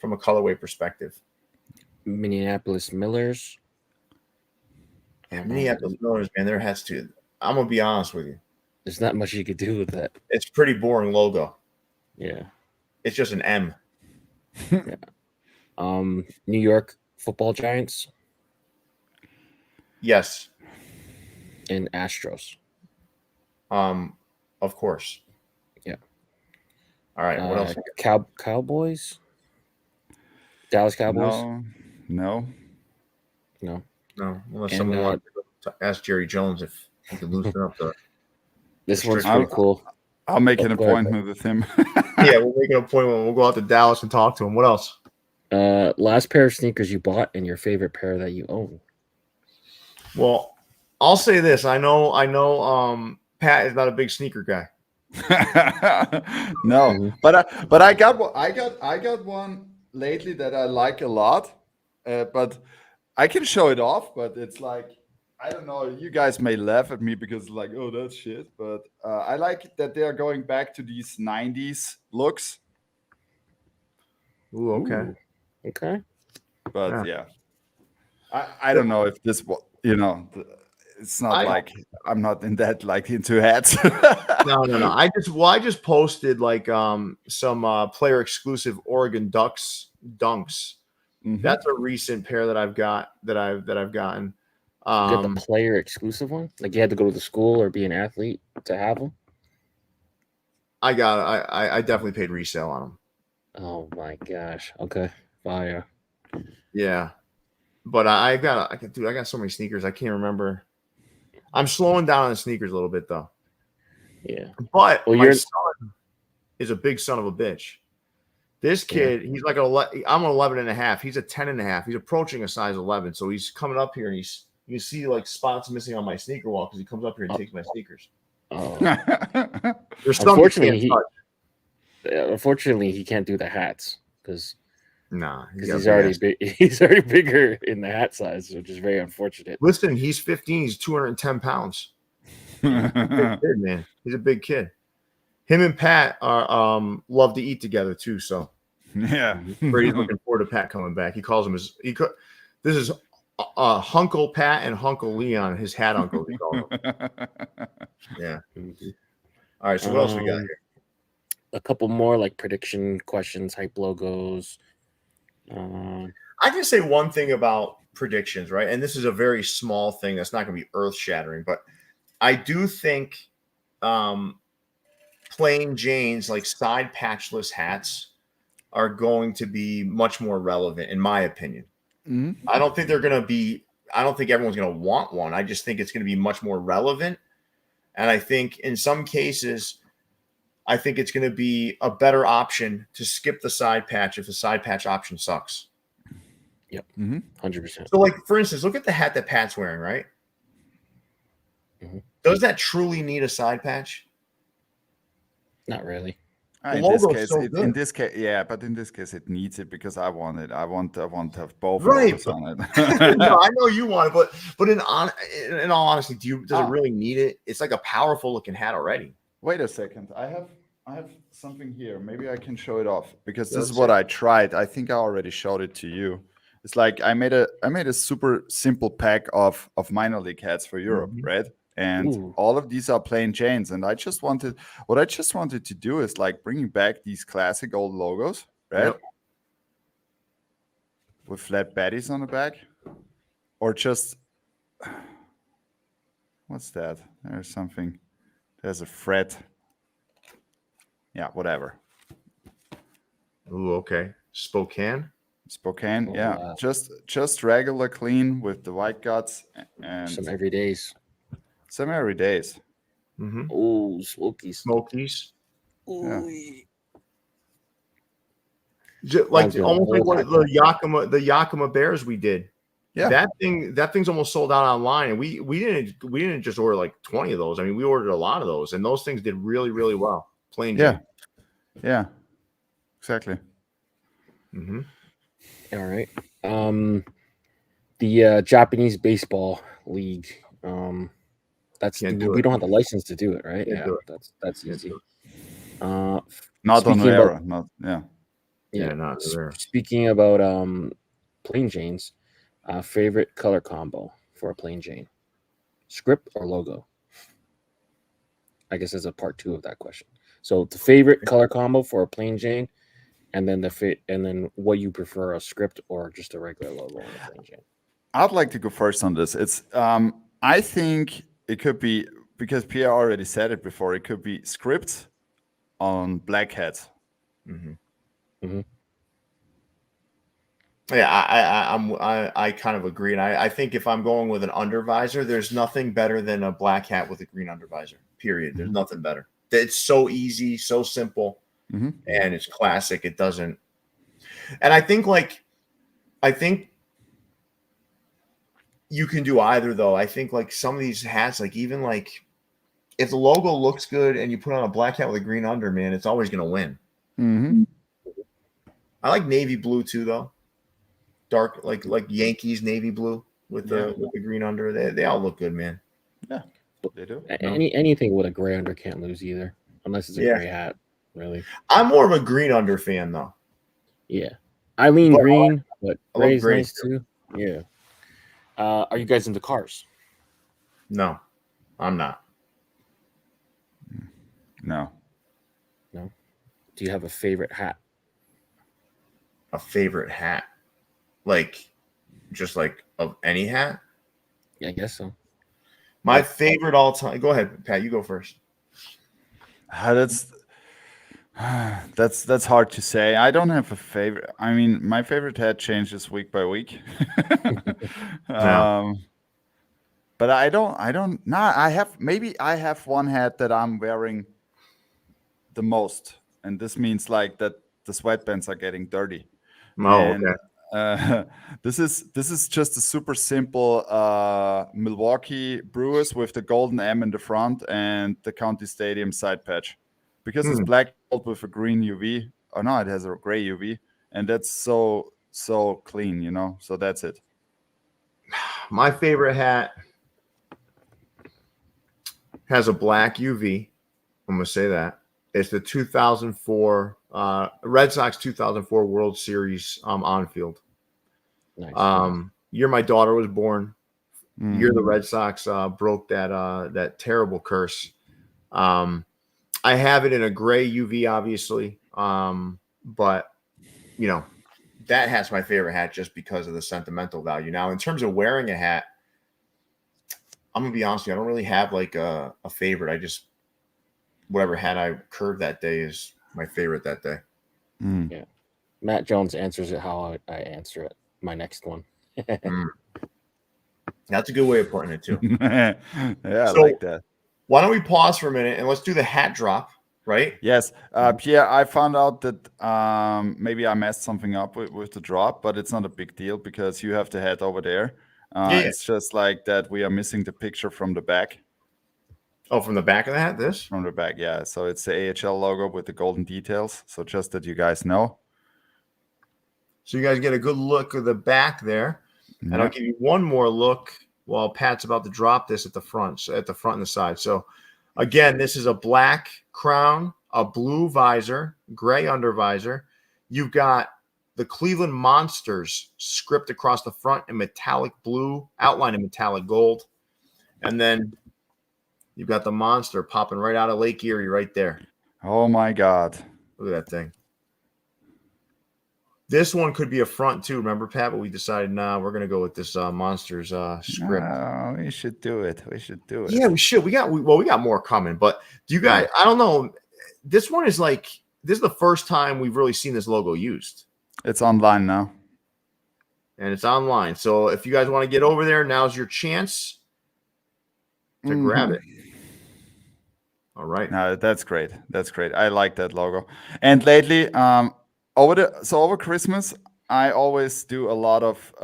[SPEAKER 2] colorway perspective.
[SPEAKER 3] Minneapolis Millers.
[SPEAKER 2] Yeah, Minneapolis Millers, man, their hats too. I'm gonna be honest with you.
[SPEAKER 3] There's not much you could do with that.
[SPEAKER 2] It's pretty boring logo.
[SPEAKER 3] Yeah.
[SPEAKER 2] It's just an M.
[SPEAKER 3] Yeah. New York Football Giants.
[SPEAKER 2] Yes.
[SPEAKER 3] And Astros.
[SPEAKER 2] Of course.
[SPEAKER 3] Yeah.
[SPEAKER 2] All right. What else?
[SPEAKER 3] Cowboys. Dallas Cowboys?
[SPEAKER 1] No.
[SPEAKER 3] No.
[SPEAKER 2] Unless
[SPEAKER 3] And,
[SPEAKER 2] someone wanted to ask Jerry Jones if he could loosen up the.
[SPEAKER 3] This one's
[SPEAKER 2] restriction.
[SPEAKER 3] pretty cool.
[SPEAKER 1] I'll make an
[SPEAKER 3] go ahead.
[SPEAKER 1] appointment with him.
[SPEAKER 2] Yeah, we'll make an appointment. We'll go out to Dallas and talk to him. What else?
[SPEAKER 3] Last pair of sneakers you bought and your favorite pair that you own.
[SPEAKER 2] Well, I'll say this. I know. Pat is not a big sneaker guy.
[SPEAKER 1] No,
[SPEAKER 3] Mhm.
[SPEAKER 1] but I got one lately that I like a lot. But I can show it off. But it's like, I don't know. You guys may laugh at me because like, oh, that's shit. But I like that they are going back to these '90s looks.
[SPEAKER 2] Ooh, okay.
[SPEAKER 3] Ooh, okay.
[SPEAKER 1] But yeah, I don't know if this, it's not like I'm not in that like into hats.
[SPEAKER 2] No. I just posted like some player exclusive Oregon Ducks dunks.
[SPEAKER 1] Mhm.
[SPEAKER 2] That's a recent pair that I've got that I've gotten.
[SPEAKER 3] You got the player exclusive one? Like you had to go to the school or be an athlete to have them?
[SPEAKER 2] I definitely paid resale on them.
[SPEAKER 3] Oh my gosh. Okay. Fire.
[SPEAKER 2] Yeah. But I got so many sneakers. I can't remember. I'm slowing down on the sneakers a little bit though.
[SPEAKER 3] Yeah.
[SPEAKER 2] But
[SPEAKER 3] Well,
[SPEAKER 2] my son is a big son of a bitch. This kid, he's like I'm an 11 and a half. He's a 10 and a half. He's approaching a size 11. So he's coming up here and you see like spots missing on my sneaker wall because he comes up here and takes my sneakers.
[SPEAKER 3] Oh.
[SPEAKER 2] There's
[SPEAKER 3] Unfortunately, he can't do the hats because
[SPEAKER 2] he's
[SPEAKER 3] already big. He's already bigger in the hat size, which is very unfortunate.
[SPEAKER 2] Listen, he's 15. He's 210 pounds. He's a big kid, man. He's a big kid. Him and Pat are love to eat together too. So
[SPEAKER 1] yeah,
[SPEAKER 2] Brady's looking forward to Pat coming back. He calls him this is Hunkle Pat and Hunkle Leon, his hat uncle. He calls him. Yeah.
[SPEAKER 3] Mhm.
[SPEAKER 2] All right. So what else we got here?
[SPEAKER 3] A couple more like prediction questions, hype logos.
[SPEAKER 2] I can say one thing about predictions, right? And this is a very small thing that's not going to be earth shattering, but I do think plain Janes, like side patchless hats, are going to be much more relevant, in my opinion.
[SPEAKER 1] Mm-hmm.
[SPEAKER 2] I don't think everyone's going to want one. I just think it's going to be much more relevant. And I think in some cases, I think it's going to be a better option to skip the side patch if the side patch option sucks.
[SPEAKER 3] Yep. 100%.
[SPEAKER 2] So, like, for instance, look at the hat that Pat's wearing, right?
[SPEAKER 3] Mm-hmm.
[SPEAKER 2] Does that truly need a side patch?
[SPEAKER 3] Not really.
[SPEAKER 1] In this case, yeah, but in this case, it needs it because I want it. I want to have both logos on it.
[SPEAKER 2] No, I know you want it, but in all honesty, does it really need it? It's like a powerful looking hat already.
[SPEAKER 1] Wait a second, I have something here. Maybe I can show it off because this is what I tried. I think I already showed it to you. It's like I made a super simple pack of minor league hats for Europe, right? And all of these are plain Janes. And what I just wanted to do is like bringing back these classic old logos, right? Yep. With flat baddies on the back. Or just, what's that? There's a fret. Yeah, whatever.
[SPEAKER 2] Ooh, okay. Spokane,
[SPEAKER 1] yeah. Wow. Just regular clean with the white guts and
[SPEAKER 3] some everydays.
[SPEAKER 2] Mm-hmm.
[SPEAKER 3] Oh, Smokies.
[SPEAKER 2] Yeah. Like almost like what the Yakima Bears we did. Yeah, that thing's almost sold out online, and we didn't just order like 20 of those. I mean, we ordered a lot of those, and those things did really, really well. Plain Jane.
[SPEAKER 1] Yeah, exactly.
[SPEAKER 3] Mm-hmm. All right. The Japanese baseball league. We don't have the license to do it, right? Yeah, that's easy.
[SPEAKER 1] Not on Era.
[SPEAKER 3] Not speaking about plain Janes, favorite color combo for a plain Jane, script or logo? I guess there's a part 2 of that question. So the favorite color combo for a plain Jane, and then what you prefer, a script or just a regular logo on a plain Jane.
[SPEAKER 1] I'd like to go first on this. It's I think it could be, because Pierre already said it before, it could be script on black hats.
[SPEAKER 3] Mm-hmm. Mm-hmm.
[SPEAKER 2] Yeah, I kind of agree, and I think if I'm going with an undervisor, there's nothing better than a black hat with a green undervisor. Period. There's nothing better. It's so easy, so simple, and it's classic. It doesn't, and I think you can do either though. I think like some of these hats, like even like if the logo looks good and you put on a black hat with a green under, man, it's always gonna win. I like navy blue too, though. Dark, like Yankees navy blue with the green under. They all look good, man.
[SPEAKER 1] Yeah, they do.
[SPEAKER 3] Anything with a gray under can't lose either, unless it's a gray hat. Really,
[SPEAKER 2] I'm more of a green under fan, though.
[SPEAKER 3] Yeah, I lean green, but gray's nice too. Yeah. Are you guys into cars?
[SPEAKER 2] No, I'm not.
[SPEAKER 1] No.
[SPEAKER 3] Do you have a favorite hat?
[SPEAKER 2] A favorite hat? Like, just like of any hat?
[SPEAKER 3] Yeah, I guess so.
[SPEAKER 2] My favorite all time. Go ahead, Pat. You go first.
[SPEAKER 1] That's hard to say. I don't have a favorite. I mean, my favorite hat changes week by week. But I don't. Nah, I have one hat that I'm wearing the most, and this means like that the sweatbands are getting dirty.
[SPEAKER 2] Okay.
[SPEAKER 1] This is just a super simple Milwaukee Brewers with the golden M in the front and the County Stadium side patch, because it's black with a green UV. Oh no, it has a gray UV, and that's so clean, you know. So that's it.
[SPEAKER 2] My favorite hat has a black UV. I'm gonna say that it's the 2004 Red Sox 2004 World Series on field. Nice. Year my daughter was born. Year the Red Sox broke that terrible curse. I have it in a gray UV, obviously, but you know that hat's my favorite hat just because of the sentimental value. Now, in terms of wearing a hat, I'm gonna be honest with you, I don't really have like a favorite. I just whatever hat I curved that day is my favorite that day.
[SPEAKER 3] Yeah, Matt Jones answers it how I answer it. My next one.
[SPEAKER 2] That's a good way of putting it too.
[SPEAKER 1] Yeah, I like that.
[SPEAKER 2] Why don't we pause for a minute and let's do the hat drop, right?
[SPEAKER 1] Yes. Pierre, I found out that maybe I messed something up with the drop, but it's not a big deal because you have the hat over there. It's just like that we are missing the picture from the back.
[SPEAKER 2] Oh, from the back of the hat, this?
[SPEAKER 1] From the back, yeah. So it's the AHL logo with the golden details. So just that you guys know.
[SPEAKER 2] So you guys get a good look of the back there. And I'll give you one more look while Pat's about to drop this at the front and the side. So again, this is a black crown, a blue visor, gray undervisor. You've got the Cleveland Monsters script across the front in metallic blue, outlined in metallic gold. And then you've got the monster popping right out of Lake Erie right there.
[SPEAKER 1] Oh, my God.
[SPEAKER 2] Look at that thing. This one could be a front too. Remember, Pat? But we decided, we're going to go with this Monsters script.
[SPEAKER 1] No, we should do it.
[SPEAKER 2] Yeah, we should. We got more coming. But do you guys, I don't know. This one is like, this is the first time we've really seen this logo used.
[SPEAKER 1] It's online now.
[SPEAKER 2] And it's online. So if you guys want to get over there, now's your chance to grab it. All right.
[SPEAKER 1] No, that's great. That's great. I like that logo. And lately, over Christmas, I always do a lot of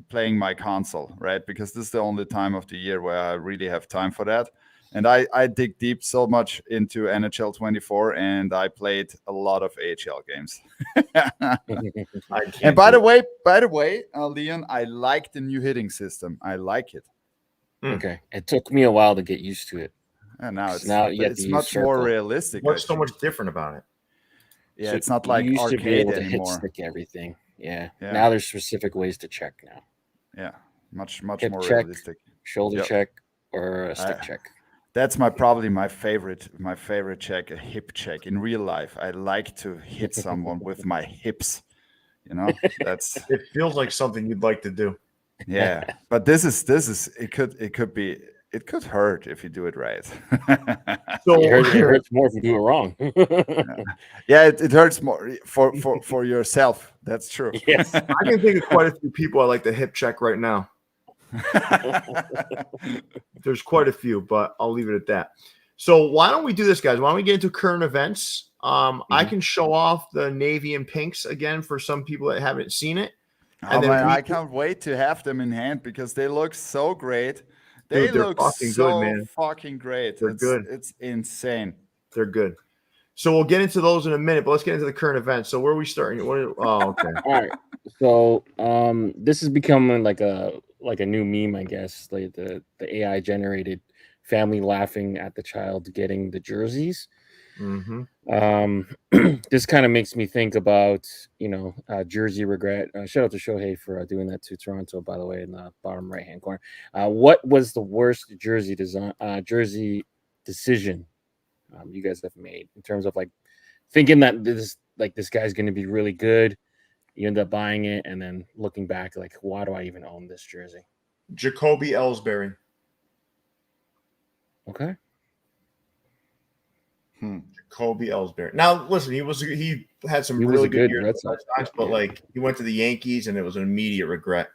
[SPEAKER 1] playing my console, right? Because this is the only time of the year where I really have time for that. And I dig deep so much into NHL 24, and I played a lot of AHL games. And by the way, Leon, I like the new hitting system. I like it.
[SPEAKER 3] Okay, it took me a while to get used to it.
[SPEAKER 1] And now it's much more realistic.
[SPEAKER 2] What's so much different about it?
[SPEAKER 1] Yeah, so it's not like
[SPEAKER 3] used
[SPEAKER 1] arcade
[SPEAKER 3] to be able to
[SPEAKER 1] anymore.
[SPEAKER 3] Hit stick everything. Yeah. Now there's specific ways to check now.
[SPEAKER 1] Yeah, much
[SPEAKER 3] hip
[SPEAKER 1] more
[SPEAKER 3] check,
[SPEAKER 1] realistic.
[SPEAKER 3] Shoulder check or a stick check.
[SPEAKER 1] That's probably my favorite check, a hip check. In real life, I like to hit someone with my hips. You know, that's.
[SPEAKER 2] It feels like something you'd like to do.
[SPEAKER 1] Yeah, but this is it could be it could hurt if you do it right.
[SPEAKER 2] So
[SPEAKER 3] It hurts more if you do it wrong.
[SPEAKER 1] Yeah, it hurts more for yourself. That's true.
[SPEAKER 3] Yes.
[SPEAKER 2] I can think of quite a few people I like to hip check right now. There's quite a few, but I'll leave it at that. So why don't we do this, guys? Why don't we get into current events? I can show off the navy and pinks again for some people that haven't seen it.
[SPEAKER 1] And then I can't wait to have them in hand because they look so great. They look so fucking great.
[SPEAKER 2] They're good.
[SPEAKER 1] It's insane.
[SPEAKER 2] They're good. So we'll get into those in a minute, but let's get into the current events. So where are we starting? Okay.
[SPEAKER 3] All right. So this is becoming like a new meme, I guess. Like the AI generated family laughing at the child getting the jerseys.
[SPEAKER 2] Mm-hmm.
[SPEAKER 3] This kind of makes me think about, jersey regret. Shout out to Shohei for doing that to Toronto, by the way, in the bottom right hand corner. What was the worst jersey decision you guys have made in terms of like thinking that this guy's going to be really good? You end up buying it and then looking back, like, why do I even own this jersey?
[SPEAKER 2] Jacoby Ellsbury.
[SPEAKER 3] Okay.
[SPEAKER 2] Jacoby Ellsbury. Now, listen, he had some really good years, but like he went to the Yankees and it was an immediate regret.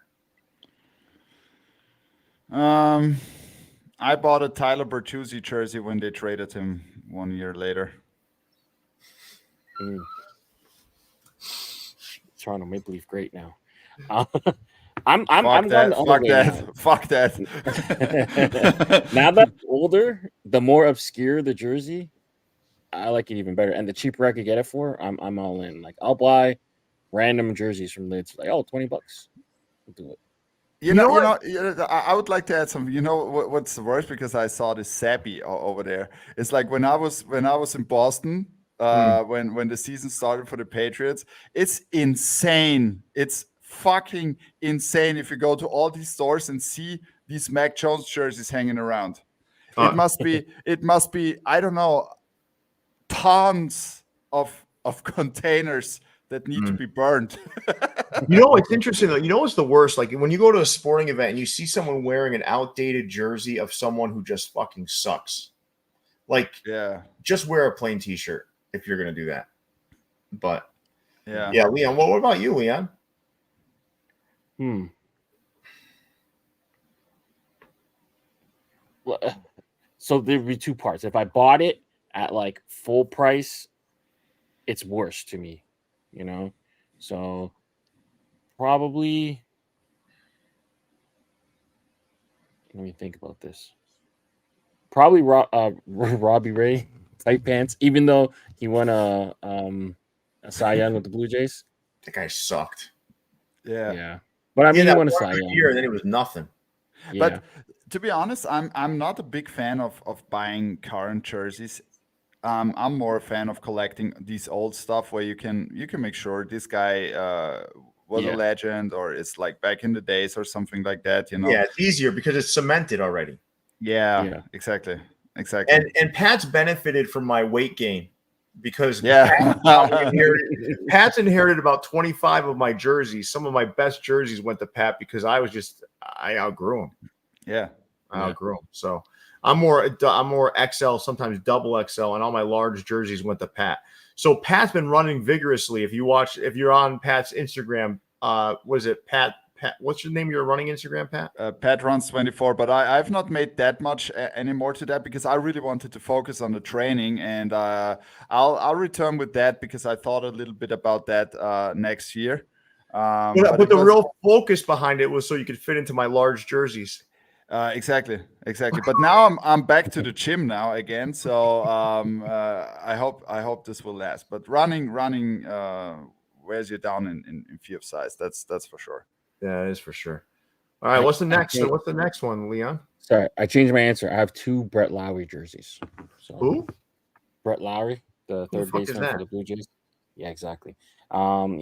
[SPEAKER 1] I bought a Tyler Bertuzzi jersey when they traded him 1 year later.
[SPEAKER 3] Toronto Maple Leaf great now.
[SPEAKER 1] Fuck that.
[SPEAKER 3] Now that I'm older, the more obscure the jersey, I like it even better. And the cheaper I could get it for, I'm all in. Like I'll buy random jerseys from Lids, like $20. I'll do it.
[SPEAKER 1] I would like to add some. You know what's the worst? Because I saw this Sappy over there. It's like when I was in Boston, when the season started for the Patriots. It's insane. It's fucking insane if you go to all these stores and see these Mac Jones jerseys hanging around. It must be I don't know, tons of containers that need to be burned.
[SPEAKER 2] It's interesting though. What's the worst? Like when you go to a sporting event and you see someone wearing an outdated jersey of someone who just fucking sucks. Like, just wear a plain t-shirt if you're gonna do that. But yeah, Leon. What about you, Leon?
[SPEAKER 3] Well, so there'd be two parts. If I bought it at like full price, it's worse to me, So probably, let me think about this. Probably Robbie Ray tight pants, even though he won a Cy Young with the Blue Jays.
[SPEAKER 2] That guy sucked.
[SPEAKER 3] Yeah. But I mean, he won a Cy Young.
[SPEAKER 2] Year, and then it was nothing.
[SPEAKER 3] Yeah.
[SPEAKER 1] But to be honest, I'm not a big fan of buying current jerseys. I'm more a fan of collecting these old stuff where you can make sure this guy was a legend or it's like back in the days or something like that.
[SPEAKER 2] Yeah, it's easier because it's cemented already.
[SPEAKER 1] Yeah. Exactly.
[SPEAKER 2] And Pat's benefited from my weight gain because Pat's inherited about 25 of my jerseys. Some of my best jerseys went to Pat because I outgrew them.
[SPEAKER 1] Yeah,
[SPEAKER 2] I outgrew them. So I'm more XL, sometimes double XL, and all my large jerseys went to Pat. So Pat's been running vigorously. If you're on Pat's Instagram, was it Pat? What's your name of your running Instagram, Pat?
[SPEAKER 1] Pat runs 24, but I've not made that much anymore to that because I really wanted to focus on the training, and I'll return with that because I thought a little bit about that next year.
[SPEAKER 2] But the real focus behind it was so you could fit into my large jerseys.
[SPEAKER 1] Exactly. But now I'm back to the gym now again, so I hope this will last. But running wears you down in fear of size. That's for sure.
[SPEAKER 2] Yeah, it is for sure. All right, what's the next one, Leon?
[SPEAKER 3] Sorry, I changed my answer. I have 2 Brett Lowry jerseys. So,
[SPEAKER 2] who?
[SPEAKER 3] Brett Lowry, the third baseman for the Blue Jays. Yeah, exactly. He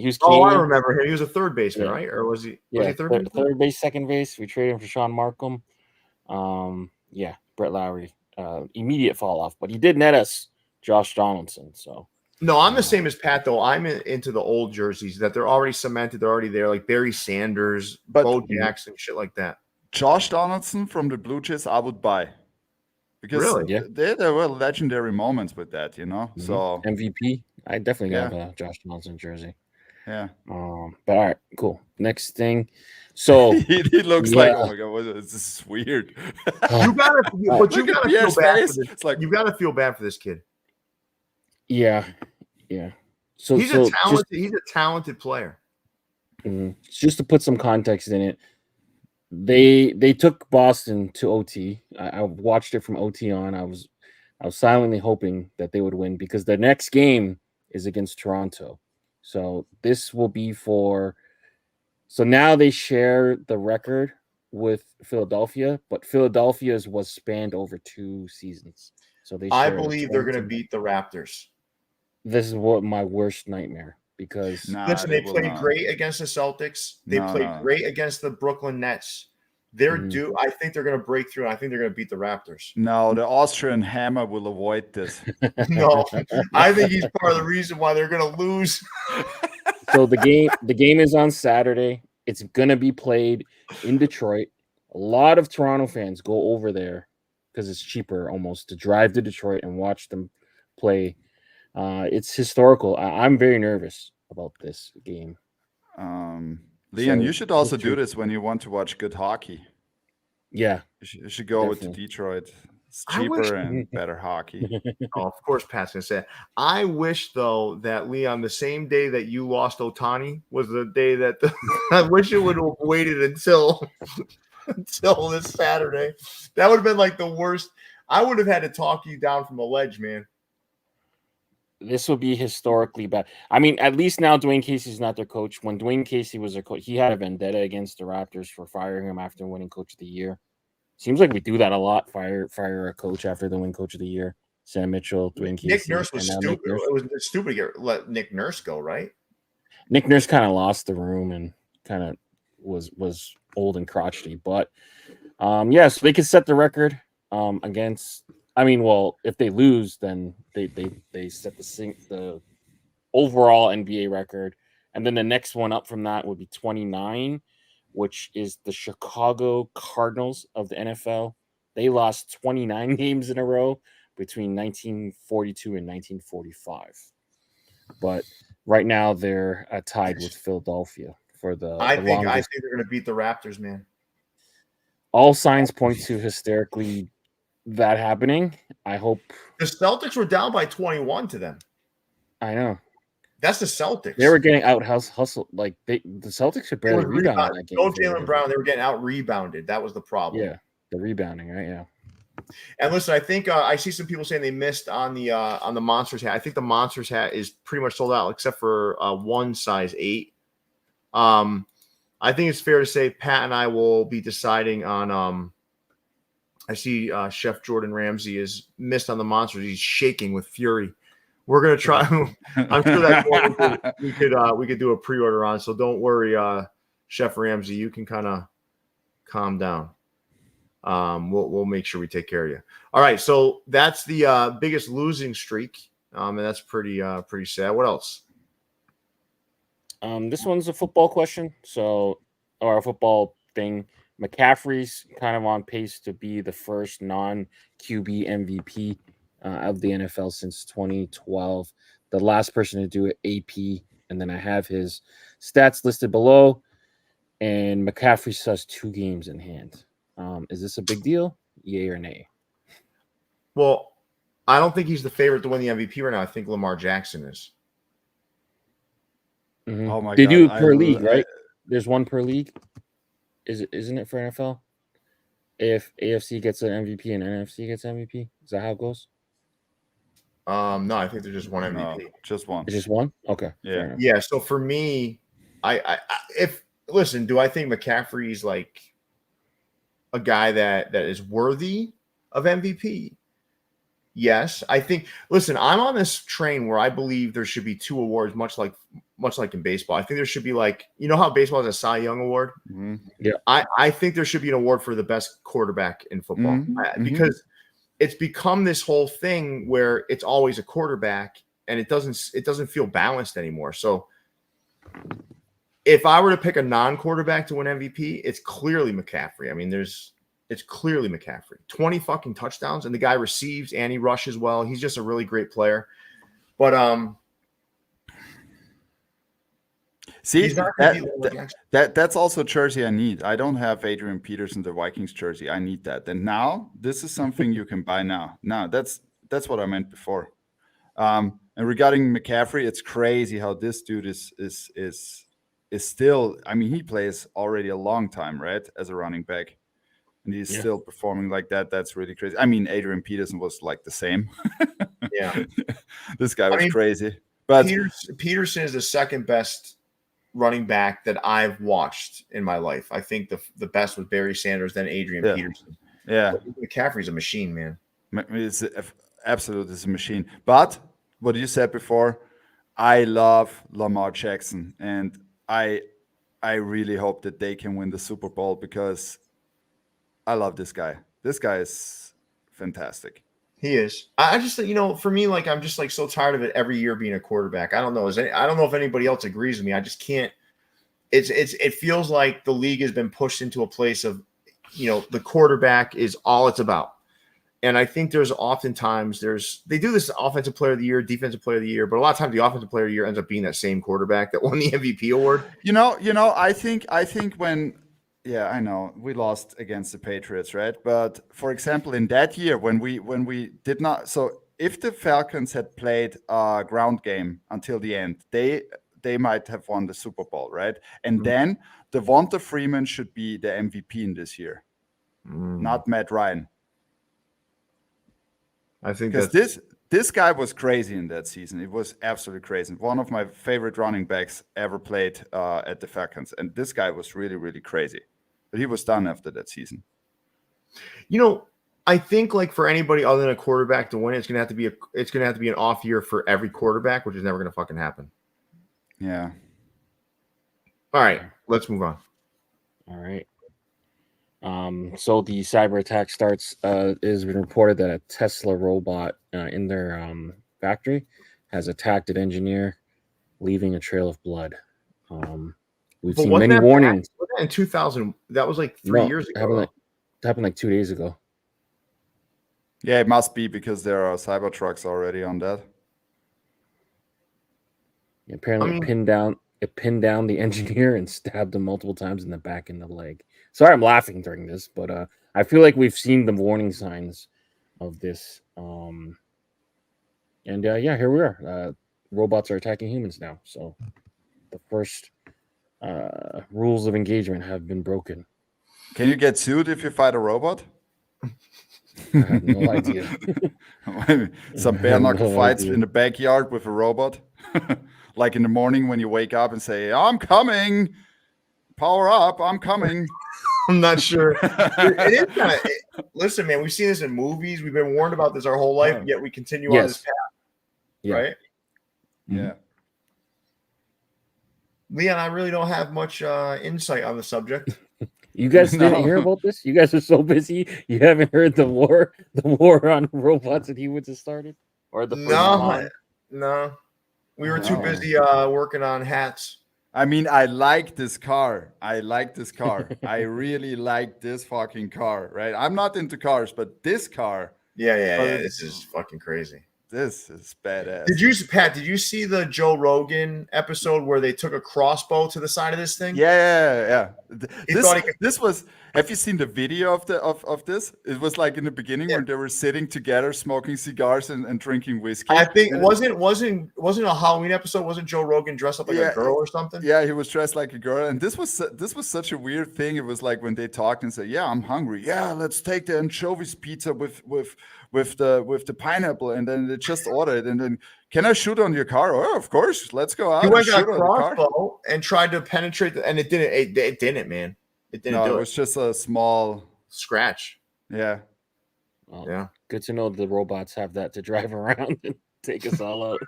[SPEAKER 3] was.
[SPEAKER 2] I remember him. He was a third baseman, right? Or was he?
[SPEAKER 3] Yeah,
[SPEAKER 2] was he
[SPEAKER 3] third base, second base. We traded him for Sean Markham. Brett Lowry, immediate fall off, but he did net us Josh Donaldson. So
[SPEAKER 2] no, I'm the same as Pat though. I'm into the old jerseys that they're already cemented, they're already there, like Barry Sanders, Bo Jackson, shit like that.
[SPEAKER 1] Josh Donaldson from the Blue Jays, I would buy. Because
[SPEAKER 2] Really?
[SPEAKER 3] Yeah.
[SPEAKER 1] there were legendary moments with that, So
[SPEAKER 3] MVP. I definitely
[SPEAKER 1] Yeah.
[SPEAKER 3] have a Josh Donaldson jersey.
[SPEAKER 1] yeah,
[SPEAKER 3] But all right, cool. Next thing. So
[SPEAKER 1] he looks
[SPEAKER 3] yeah.
[SPEAKER 1] like, oh my god, this is weird.
[SPEAKER 2] You gotta, but you
[SPEAKER 1] Look at
[SPEAKER 2] gotta feel
[SPEAKER 1] Pierre's
[SPEAKER 2] bad
[SPEAKER 1] face.
[SPEAKER 2] for this.
[SPEAKER 1] It's like,
[SPEAKER 2] You gotta feel bad for this kid.
[SPEAKER 3] Yeah. So
[SPEAKER 2] He's a talented player.
[SPEAKER 3] Just to put some context in it, they took Boston to OT. I watched it from OT on. I was silently hoping that they would win because their next game is against Toronto. So this will be so now they share the record with Philadelphia, but Philadelphia's was spanned over 2 seasons. So
[SPEAKER 2] I believe they're going to beat the Raptors.
[SPEAKER 3] This is what my worst nightmare because
[SPEAKER 2] listen, they played great against the Celtics. They played great against the Brooklyn Nets. They're due. I think they're going to break through. And I think they're going to beat the Raptors.
[SPEAKER 1] No, the Austrian Hammer will avoid this.
[SPEAKER 2] No, I think he's part of the reason why they're going to lose.
[SPEAKER 3] So the game is on Saturday. It's going to be played in Detroit. A lot of Toronto fans go over there because it's cheaper almost to drive to Detroit and watch them play. It's historical. I'm very nervous about this game.
[SPEAKER 1] Leon, you should also do this when you want to watch good hockey.
[SPEAKER 3] Yeah.
[SPEAKER 1] You should go over to Detroit. It's cheaper and better hockey.
[SPEAKER 2] Oh, of course, Pat's going to say it. I wish, though, that Leon, the same day that you lost Ohtani was the day that I wish it would have waited until this Saturday. That would have been like the worst. I would have had to talk you down from a ledge, man.
[SPEAKER 3] This will be historically bad. I mean, at least now Dwayne Casey's not their coach. When Dwayne Casey was their coach, he had a vendetta against the Raptors for firing him after winning Coach of the Year. Seems like we do that a lot. Fire a coach after they win Coach of the Year. Sam Mitchell, Dwayne Casey.
[SPEAKER 2] Nick Nurse was stupid. It was stupid to let Nick Nurse go, right?
[SPEAKER 3] Nick Nurse kind of lost the room and kind of was old and crotchety. But so they could set the record against. I mean, well, if they lose, then they set the overall NBA record, and then the next one up from that would be 29, which is the Chicago Cardinals of the NFL. They lost 29 games in a row between 1942 and 1945, but right now they're tied with Philadelphia for the.
[SPEAKER 2] I think they're going to beat the Raptors, man.
[SPEAKER 3] All signs point to hysterically that happening. I hope
[SPEAKER 2] the Celtics were down by 21 to them.
[SPEAKER 3] I know.
[SPEAKER 2] That's the Celtics.
[SPEAKER 3] They were getting out hustled. Like the Celtics could barely rebound that game.
[SPEAKER 2] No Jaylen Brown. They were getting out rebounded. That was the problem.
[SPEAKER 3] Yeah, the rebounding, right? Yeah.
[SPEAKER 2] And listen, I think I see some people saying they missed on the Monsters hat. I think the Monsters hat is pretty much sold out except for one size 8. I think it's fair to say Pat and I will be deciding on. I see Chef Jordan Ramsay is missed on the Monsters. He's shaking with fury. We're gonna try. I'm sure that's one we could do a pre-order on. So don't worry, Chef Ramsay. You can kind of calm down. We'll make sure we take care of you. All right. So that's the biggest losing streak, and that's pretty sad. What else?
[SPEAKER 3] This one's a football question. Or a football thing. McCaffrey's kind of on pace to be the first non-QB MVP of the NFL since 2012. The last person to do it, AP, and then I have his stats listed below. And McCaffrey has 2 games in hand. Is this a big deal? Yay or nay?
[SPEAKER 2] Well, I don't think he's the favorite to win the MVP right now. I think Lamar Jackson is.
[SPEAKER 3] Mm-hmm.
[SPEAKER 1] Oh my
[SPEAKER 3] they
[SPEAKER 1] God.
[SPEAKER 3] do it per league, right? There's one per league. Isn't it for NFL? If AFC gets an MVP and NFC gets MVP, is that how it goes?
[SPEAKER 2] No, I think there's just one MVP.
[SPEAKER 1] No, just one.
[SPEAKER 3] It's just one? Okay.
[SPEAKER 1] Yeah.
[SPEAKER 2] Yeah. So for me, do I think McCaffrey's like a guy that is worthy of MVP? Yes. I think, listen, I'm on this train where I believe there should be 2 awards, much like in baseball. I think there should be how baseball has a Cy Young award?
[SPEAKER 1] Mm-hmm.
[SPEAKER 3] Yeah.
[SPEAKER 2] I think there should be an award for the best quarterback in football because it's become this whole thing where it's always a quarterback and it doesn't feel balanced anymore. So if I were to pick a non-quarterback to win MVP, it's clearly McCaffrey. I mean, it's clearly McCaffrey. 20 fucking touchdowns, and the guy receives and he rushes well. He's just a really great player. But
[SPEAKER 1] see,
[SPEAKER 2] he's not gonna be Lamar
[SPEAKER 1] that's also a jersey I need. I don't have Adrian Peterson, the Vikings jersey. I need that. And now this is something you can buy now. Now that's what I meant before. And regarding McCaffrey, it's crazy how this dude is still. I mean, he plays already a long time, right, as a running back, and he's still performing like that. That's really crazy. I mean, Adrian Peterson was like the same.
[SPEAKER 2] Yeah,
[SPEAKER 1] this guy was crazy. But
[SPEAKER 2] Peterson is the second best running back that I've watched in my life. I think the best was Barry Sanders, then Adrian Peterson.
[SPEAKER 1] Yeah,
[SPEAKER 2] but McCaffrey's a machine, man.
[SPEAKER 1] It's absolutely a machine. But what you said before, I love Lamar Jackson, and I really hope that they can win the Super Bowl because I love this guy. This guy is fantastic.
[SPEAKER 2] He is. I just, for me, like, I'm just like so tired of it every year being a quarterback. I don't know. I don't know if anybody else agrees with me. I just can't. It feels like the league has been pushed into a place of, the quarterback is all it's about. And I think there's oftentimes they do this offensive player of the year, defensive player of the year, but a lot of times the offensive player of the year ends up being that same quarterback that won the MVP award.
[SPEAKER 1] I think when. Yeah, I know we lost against the Patriots, right? But for example, in that year when we did not, so if the Falcons had played a ground game until the end, they might have won the Super Bowl, right? And then Devonta Freeman should be the MVP in this year, not Matt Ryan.
[SPEAKER 2] I think
[SPEAKER 1] because this guy was crazy in that season. It was absolutely crazy. One of my favorite running backs ever played at the Falcons, and this guy was really, really crazy. But he was done after that season.
[SPEAKER 2] I think like for anybody other than a quarterback to win, it's gonna have to be an off year for every quarterback, which is never gonna fucking happen.
[SPEAKER 1] Yeah.
[SPEAKER 2] All right, let's move on.
[SPEAKER 3] All right. So the cyber attack starts. It has been reported that a Tesla robot in their factory has attacked an engineer, leaving a trail of blood. We've seen many warnings.
[SPEAKER 2] In 2000, that was like 3 years ago.
[SPEAKER 3] It happened like 2 days ago.
[SPEAKER 1] Yeah, it must be because there are cyber trucks already on that.
[SPEAKER 3] Apparently, it pinned down the engineer and stabbed him multiple times in the back and the leg. Sorry, I'm laughing during this, but I feel like we've seen the warning signs of this. And here we are. Robots are attacking humans now. So the first rules of engagement have been broken.
[SPEAKER 1] Can you get sued if you fight a robot?
[SPEAKER 3] I have no idea.
[SPEAKER 1] Some bare knuckle fights in the backyard with a robot. Like in the morning when you wake up and say, I'm coming. Power up. I'm coming.
[SPEAKER 2] I'm not sure. It is kind of. Listen, man, we've seen this in movies. We've been warned about this our whole life, yet we continue on this path. Right?
[SPEAKER 1] Yeah.
[SPEAKER 2] Leon, I really don't have much insight on the subject.
[SPEAKER 3] You guys didn't hear about this? You guys are so busy. You haven't heard the war on robots and humans has started? Or the
[SPEAKER 2] No. We were too busy working on hats.
[SPEAKER 1] I mean, I like this car. I really like this fucking car, right? I'm not into cars, but this car.
[SPEAKER 2] Yeah. This is fucking crazy.
[SPEAKER 1] This is badass.
[SPEAKER 2] Did you see the Joe Rogan episode where they took a crossbow to the side of this thing?
[SPEAKER 1] Yeah. This was. Have you seen the video of this? It was like in the beginning when they were sitting together, smoking cigars and drinking whiskey.
[SPEAKER 2] I think wasn't a Halloween episode. Wasn't Joe Rogan dressed up like a girl or something?
[SPEAKER 1] Yeah, he was dressed like a girl, and this was such a weird thing. It was like when they talked and said, "Yeah, I'm hungry. Yeah, let's take the anchovies pizza with the pineapple," and then they just ordered, and then. Can I shoot on your car? Oh, of course. Let's go out.
[SPEAKER 2] He went got a crossbow and tried to penetrate, and it didn't. It didn't, man. It didn't.
[SPEAKER 1] It was just a small
[SPEAKER 2] scratch.
[SPEAKER 1] Yeah.
[SPEAKER 3] Well, yeah. Good to know the robots have that to drive around and take us all out.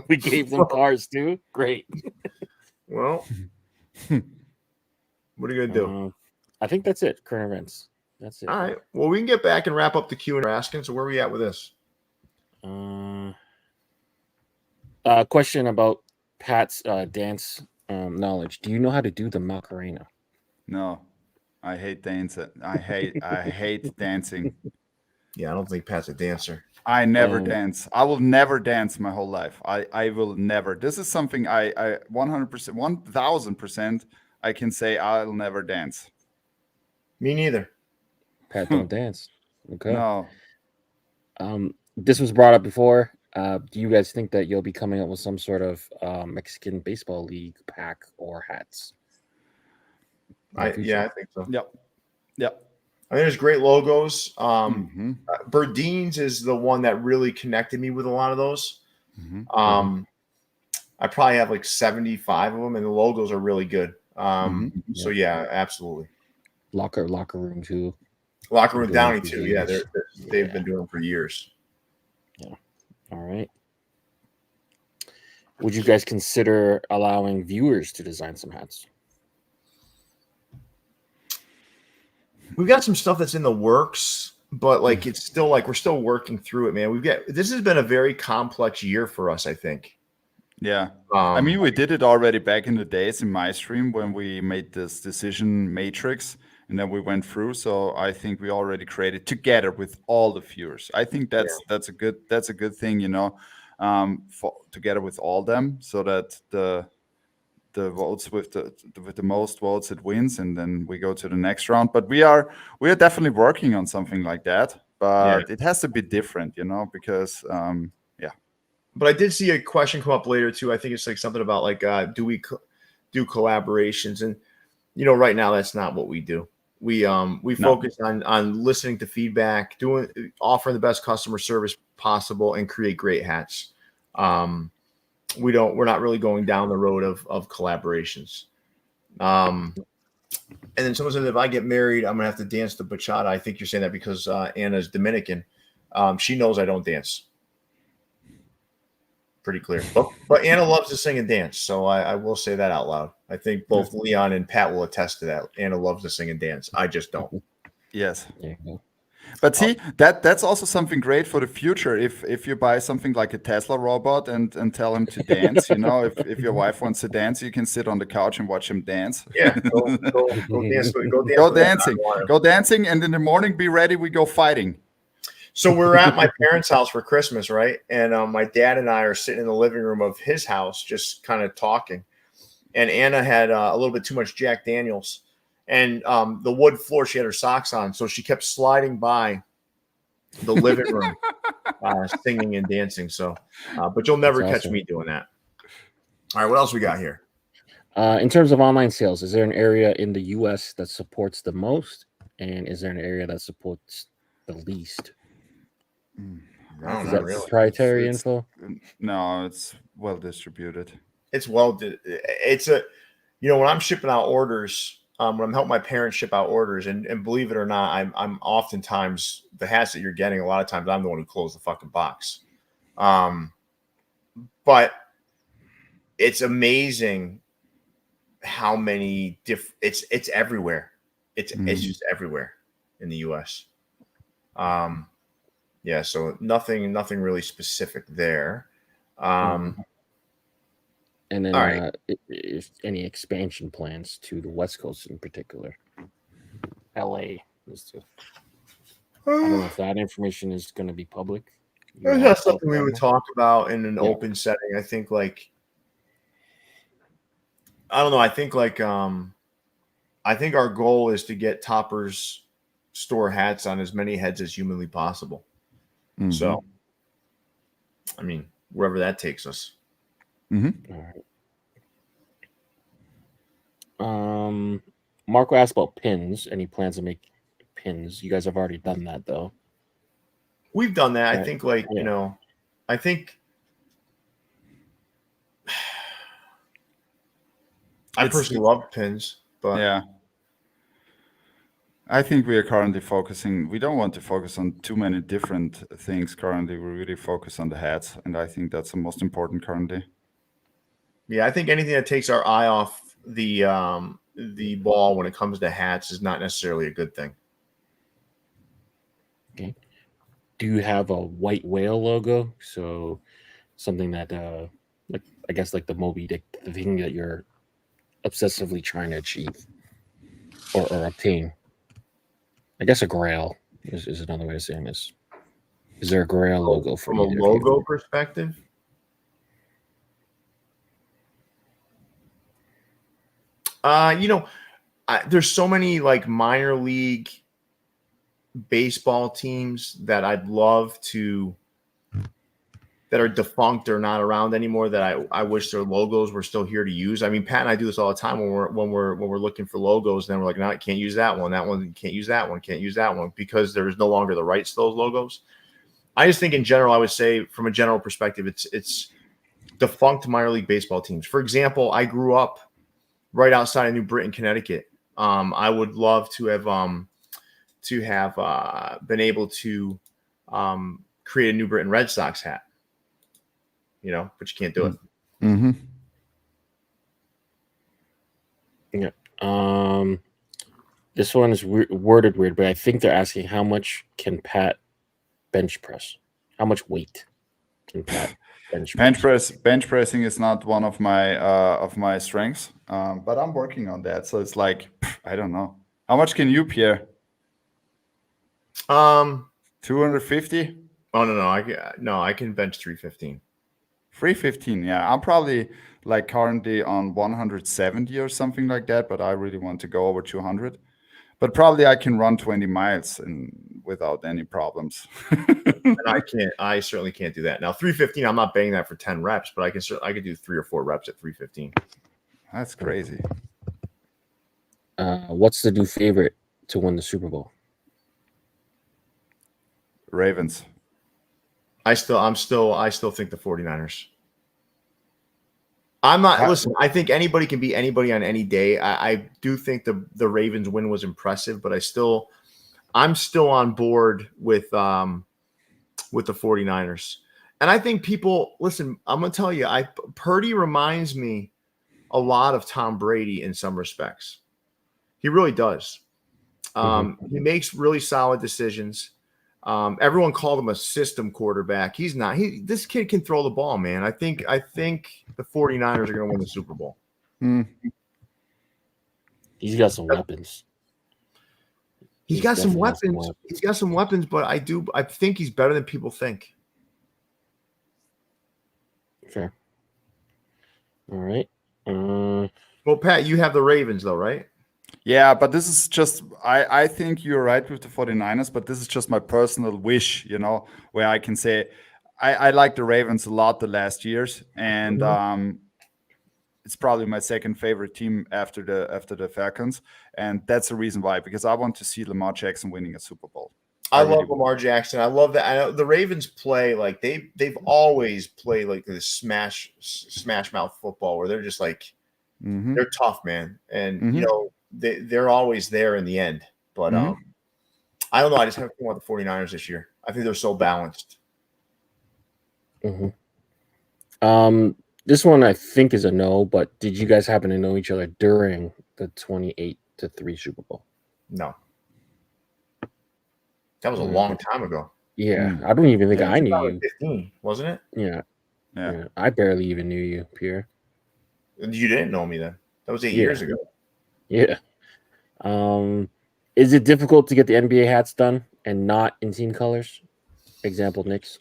[SPEAKER 3] We gave them cars too. Great.
[SPEAKER 2] Well, what are you gonna do?
[SPEAKER 3] I think that's it. Current events. That's it.
[SPEAKER 2] All right. Well, we can get back and wrap up the Q and asking. So where are we at with this?
[SPEAKER 3] Question about Pat's dance knowledge, do you know how to do the Macarena?
[SPEAKER 1] No, I hate dancing. I hate dancing.
[SPEAKER 2] Yeah, I don't think Pat's a dancer.
[SPEAKER 1] I never dance. I will never dance my whole life. I will never. This is something I 100%, 1000% I can say I'll never dance.
[SPEAKER 2] Me neither.
[SPEAKER 3] Pat don't dance. Okay.
[SPEAKER 1] No.
[SPEAKER 3] This was brought up before. Do you guys think that you'll be coming up with some sort of Mexican baseball league pack or hats?
[SPEAKER 2] I think so.
[SPEAKER 1] Yep. Yep.
[SPEAKER 2] I mean, there's great logos. Berdeen's is the one that really connected me with a lot of those. I probably have like 75 of them, and the logos are really good. So yeah, absolutely.
[SPEAKER 3] Locker room too.
[SPEAKER 2] Locker room Downey too. Yeah, they've been doing it for years.
[SPEAKER 3] Yeah. All right. Would you guys consider allowing viewers to design some hats?
[SPEAKER 2] We've got some stuff that's in the works, but like it's still like we're still working through it, man. This has been a very complex year for us, I think.
[SPEAKER 1] Yeah. I mean, we did it already back in the days in my stream when we made this decision matrix and then we went through. So I think we already created together with all the viewers. I think that's a good thing, together with all them, so that the votes with the most votes it wins, and then we go to the next round. But we are definitely working on something like that. But it has to be different, because
[SPEAKER 2] But I did see a question come up later too. I think it's like something about like, do we do collaborations? And right now that's not what we do. We focus on listening to feedback, offering the best customer service possible, and create great hats. We're not really going down the road of collaborations. And then someone said, if I get married, I'm gonna have to dance the bachata. I think you're saying that because Anna's Dominican. She knows I don't dance. Pretty clear. But Anna loves to sing and dance, so I will say that out loud. I think both Leon and Pat will attest to that. Anna loves to sing and dance. I just don't.
[SPEAKER 1] Yes. But see, that's also something great for the future. If you buy something like a Tesla robot and tell him to dance, if your wife wants to dance, you can sit on the couch and watch him dance.
[SPEAKER 2] Yeah, go dance.
[SPEAKER 1] Go dancing, and in the morning, be ready. We go fighting.
[SPEAKER 2] So we're at my parents' house for Christmas, right? And my dad and I are sitting in the living room of his house, just kind of talking. And Anna had a little bit too much Jack Daniels. And the wood floor, she had her socks on. So she kept sliding by the living room, singing and dancing. So, but you'll never catch me doing that. All right, what else we got here?
[SPEAKER 3] In terms of online sales, is there an area in the U.S. that supports the most? And is there an area that supports the least?
[SPEAKER 2] No,
[SPEAKER 3] is that really proprietary info?
[SPEAKER 1] No, it's well distributed.
[SPEAKER 2] It's when I'm shipping out orders, when I'm helping my parents ship out orders, and believe it or not, I'm oftentimes the hats that you're getting, a lot of times I'm the one who closed the fucking box. But it's amazing how many it's everywhere. It's just everywhere in the US. Yeah, so nothing really specific there.
[SPEAKER 3] And then if any expansion plans to the West Coast in particular. LA is I don't know if that information is going to be public.
[SPEAKER 2] That's not something we would talk about in an open setting. I think I don't know. I think I think our goal is to get Topperzstore hats on as many heads as humanly possible. So, I mean, wherever that takes us.
[SPEAKER 3] All right. Marco asked about pins. Any plans to make pins? You guys have already done that, though.
[SPEAKER 2] We've done that. Right. I think, I think I personally love pins, but
[SPEAKER 1] yeah. I think we are currently focusing. We don't want to focus on too many different things currently. We really focus on the hats, and I think that's the most important currently.
[SPEAKER 2] Yeah, I think anything that takes our eye off the ball when it comes to hats is not necessarily a good thing.
[SPEAKER 3] Okay. Do you have a white whale logo? So something that, like I guess, like the Moby Dick, the thing that you're obsessively trying to achieve or obtain? I guess a grail is another way of saying this. Is there a grail logo for
[SPEAKER 2] from a
[SPEAKER 3] either of you?
[SPEAKER 2] logo perspective? There's so many like minor league baseball teams that I'd love to that are defunct or not around anymore that I wish their logos were still here to use. I mean, Pat and I do this all the time when we're looking for logos, and then we're like, no, I can't use that one. That one can't use that one. Can't use that one because there is no longer the rights to those logos. I just think in general, I would say from a general perspective, it's defunct minor league baseball teams. For example, I grew up right outside of New Britain, Connecticut. I would love to have been able to create a New Britain Red Sox hat, but you can't do it.
[SPEAKER 1] Mm-hmm.
[SPEAKER 3] Yeah. This one is worded weird, but I think they're asking how much can Pat bench press? How much weight can Pat bench press?
[SPEAKER 1] Bench pressing is not one of my strengths, but I'm working on that. So it's like, I don't know. How much can you, Pierre? 250?
[SPEAKER 2] Oh no, I can bench 315.
[SPEAKER 1] 315, yeah. I'm probably like currently on 170 or something like that, but I really want to go over 200. But probably I can run 20 miles without any problems.
[SPEAKER 2] And I certainly can't do that. Now 315, I'm not banging that for 10 reps, but I could do 3 or 4 reps at 315.
[SPEAKER 1] That's crazy.
[SPEAKER 3] What's the new favorite to win the Super Bowl?
[SPEAKER 1] Ravens.
[SPEAKER 2] I still think the 49ers. Listen, I think anybody can beat anybody on any day. I do think the Ravens win was impressive, but I'm still on board with the 49ers. And I think people, listen, I'm going to tell you, Purdy reminds me a lot of Tom Brady in some respects. He really does. He makes really solid decisions. Everyone called him a system quarterback. He's not. This kid can throw the ball, man. I think the 49ers are going to win the Super Bowl.
[SPEAKER 3] He's got some weapons.
[SPEAKER 2] He's got some weapons. He's got some weapons, but I think he's better than people think.
[SPEAKER 3] Fair. All right.
[SPEAKER 2] Well, Pat, you have the Ravens though, right?
[SPEAKER 1] Yeah, but this is just, I think you're right with the 49ers, but this is just my personal wish, where I can say I like the Ravens a lot the last years, and it's probably my second favorite team after the Falcons, and that's the reason why, because I want to see Lamar Jackson winning a Super Bowl.
[SPEAKER 2] I love Lamar Jackson. I love that. I know the Ravens play like they've always played like this smash mouth football where they're just like they're tough, man, and they're always there in the end. But I don't know. I just have to want the 49ers this year. I think they're so balanced.
[SPEAKER 3] This one I think is a no, but did you guys happen to know each other during the 28-3 Super Bowl?
[SPEAKER 2] No. That was a long time ago.
[SPEAKER 3] Yeah, I don't even think I knew you.
[SPEAKER 2] 15, wasn't it?
[SPEAKER 3] Yeah. I barely even knew you, Pierre.
[SPEAKER 2] You didn't know me then. That was 8 years ago.
[SPEAKER 3] Yeah. Is it difficult to get the NBA hats done and not in team colors? Example, Knicks.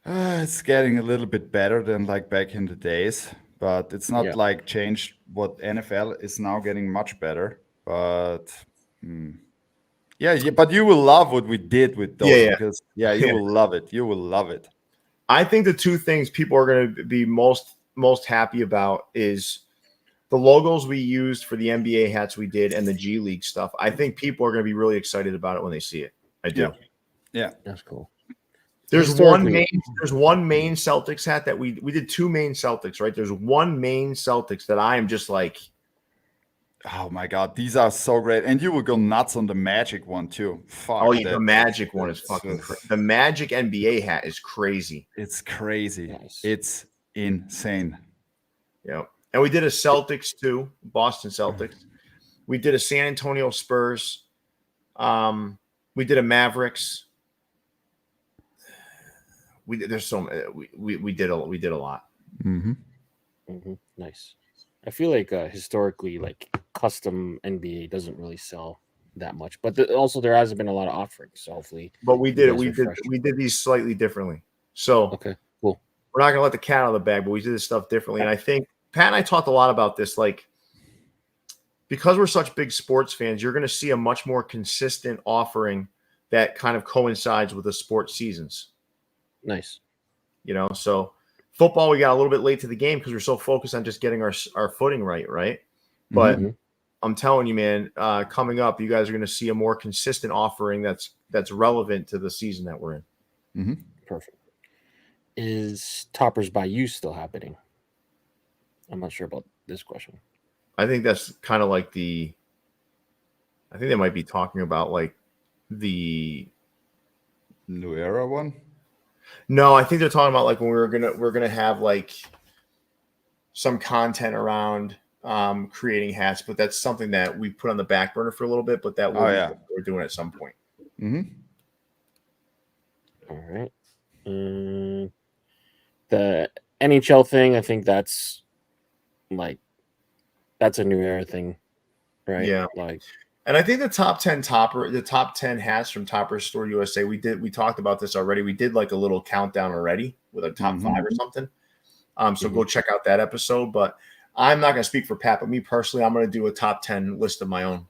[SPEAKER 1] It's getting a little bit better than like back in the days, but it's not like changed. What NFL is now getting much better, but but you will love what we did with those because you will love it. You will love it.
[SPEAKER 2] I think the two things people are going to be most happy about is the logos we used for the NBA hats we did and the G League stuff. I think people are going to be really excited about it when they see it. I do.
[SPEAKER 1] Yeah.
[SPEAKER 3] That's cool.
[SPEAKER 2] There's one main Celtics hat that we did 2 main Celtics, right? There's one main Celtics that I am just like,
[SPEAKER 1] oh my God, these are so great. And you will go nuts on the Magic one too. Fuck
[SPEAKER 2] the Magic one is fucking crazy. The Magic NBA hat is crazy.
[SPEAKER 1] It's crazy.
[SPEAKER 3] Nice.
[SPEAKER 1] It's insane.
[SPEAKER 2] Yeah. And we did a Celtics too, Boston Celtics. We did a San Antonio Spurs. We did a Mavericks. We did a lot.
[SPEAKER 3] Nice. I feel like historically, like custom NBA doesn't really sell that much, but also there hasn't been a lot of offerings. So hopefully,
[SPEAKER 2] But we
[SPEAKER 3] you
[SPEAKER 2] did it.
[SPEAKER 3] guys
[SPEAKER 2] We
[SPEAKER 3] are
[SPEAKER 2] did
[SPEAKER 3] fresh.
[SPEAKER 2] we did these slightly differently. So
[SPEAKER 3] Okay, cool.
[SPEAKER 2] we're not gonna let the cat out of the bag, but we did this stuff differently. And I think Pat and I talked a lot about this. Like, because we're such big sports fans, you're gonna see a much more consistent offering that kind of coincides with the sports seasons.
[SPEAKER 3] Nice.
[SPEAKER 2] You know, so football, we got a little bit late to the game because we're so focused on just getting our footing right? But I'm telling you, man, coming up, you guys are going to see a more consistent offering that's relevant to the season that we're in.
[SPEAKER 3] Perfect. Is Toppers by You still happening? I'm not sure about this question.
[SPEAKER 2] I think that's kind of like I think they might be talking about like the
[SPEAKER 1] New Era one.
[SPEAKER 2] No, I think they're talking about like when we're gonna have like some content around creating hats, but that's something that we put on the back burner for a little bit. But that we're doing at some point.
[SPEAKER 3] All right. The NHL thing, I think that's a New Era thing, right?
[SPEAKER 2] Yeah.
[SPEAKER 3] Like,
[SPEAKER 2] and I think the top 10 hats from Topperzstore USA, we talked about this already. We did like a little countdown already with a top 5 or something. So go check out that episode. But I'm not going to speak for Pat, but me personally, I'm going to do a top 10 list of my own.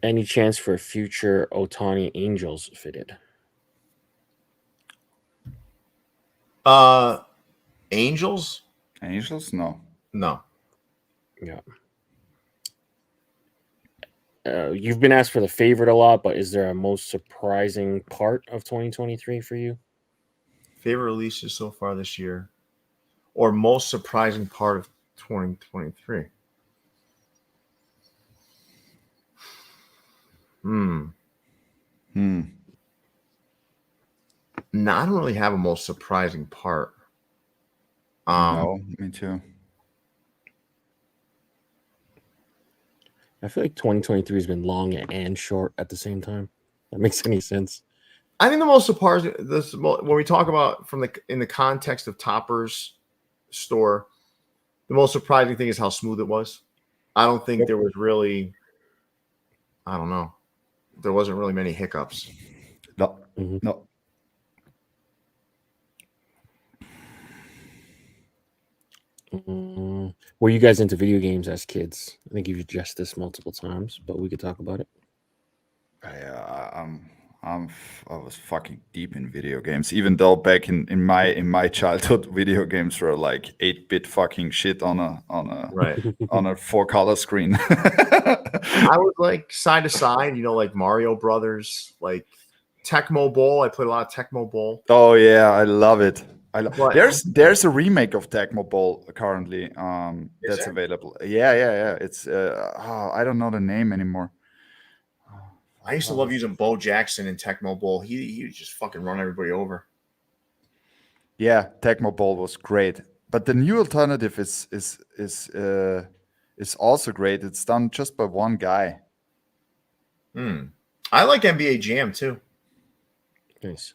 [SPEAKER 3] Any chance for future Otani Angels fitted?
[SPEAKER 2] Angels?
[SPEAKER 1] No.
[SPEAKER 3] Yeah. You've been asked for the favorite a lot, but is there a most surprising part of 2023 for you?
[SPEAKER 2] Favorite releases so far this year, or most surprising part of 2023? No, I don't really have a most surprising part.
[SPEAKER 1] No, me too.
[SPEAKER 3] I feel like 2023 has been long and short at the same time. That makes any sense?
[SPEAKER 2] I think the most surprising, when we talk about in the context of Topper's store, the most surprising thing is how smooth it was. I don't think there was really, I don't know, there wasn't really many hiccups.
[SPEAKER 1] No.
[SPEAKER 3] Were you guys into video games as kids? I think you've addressed this multiple times, but we could talk about it.
[SPEAKER 1] I was fucking deep in video games, even though back in my childhood, video games were like 8-bit fucking shit on a
[SPEAKER 2] Right.
[SPEAKER 1] on a 4-color screen.
[SPEAKER 2] I was like side to side, like Mario Brothers, like Tecmo Bowl. I played a lot of Tecmo Bowl.
[SPEAKER 1] Oh yeah, I love it. There's a remake of Tecmo Bowl currently that's available. Yeah. It's I don't know the name anymore.
[SPEAKER 2] I used to love using Bo Jackson in Tecmo Bowl. He would just fucking run everybody over.
[SPEAKER 1] Yeah, Tecmo Bowl was great, but the new alternative is also great. It's done just by one guy.
[SPEAKER 2] I like NBA Jam too.
[SPEAKER 3] Nice.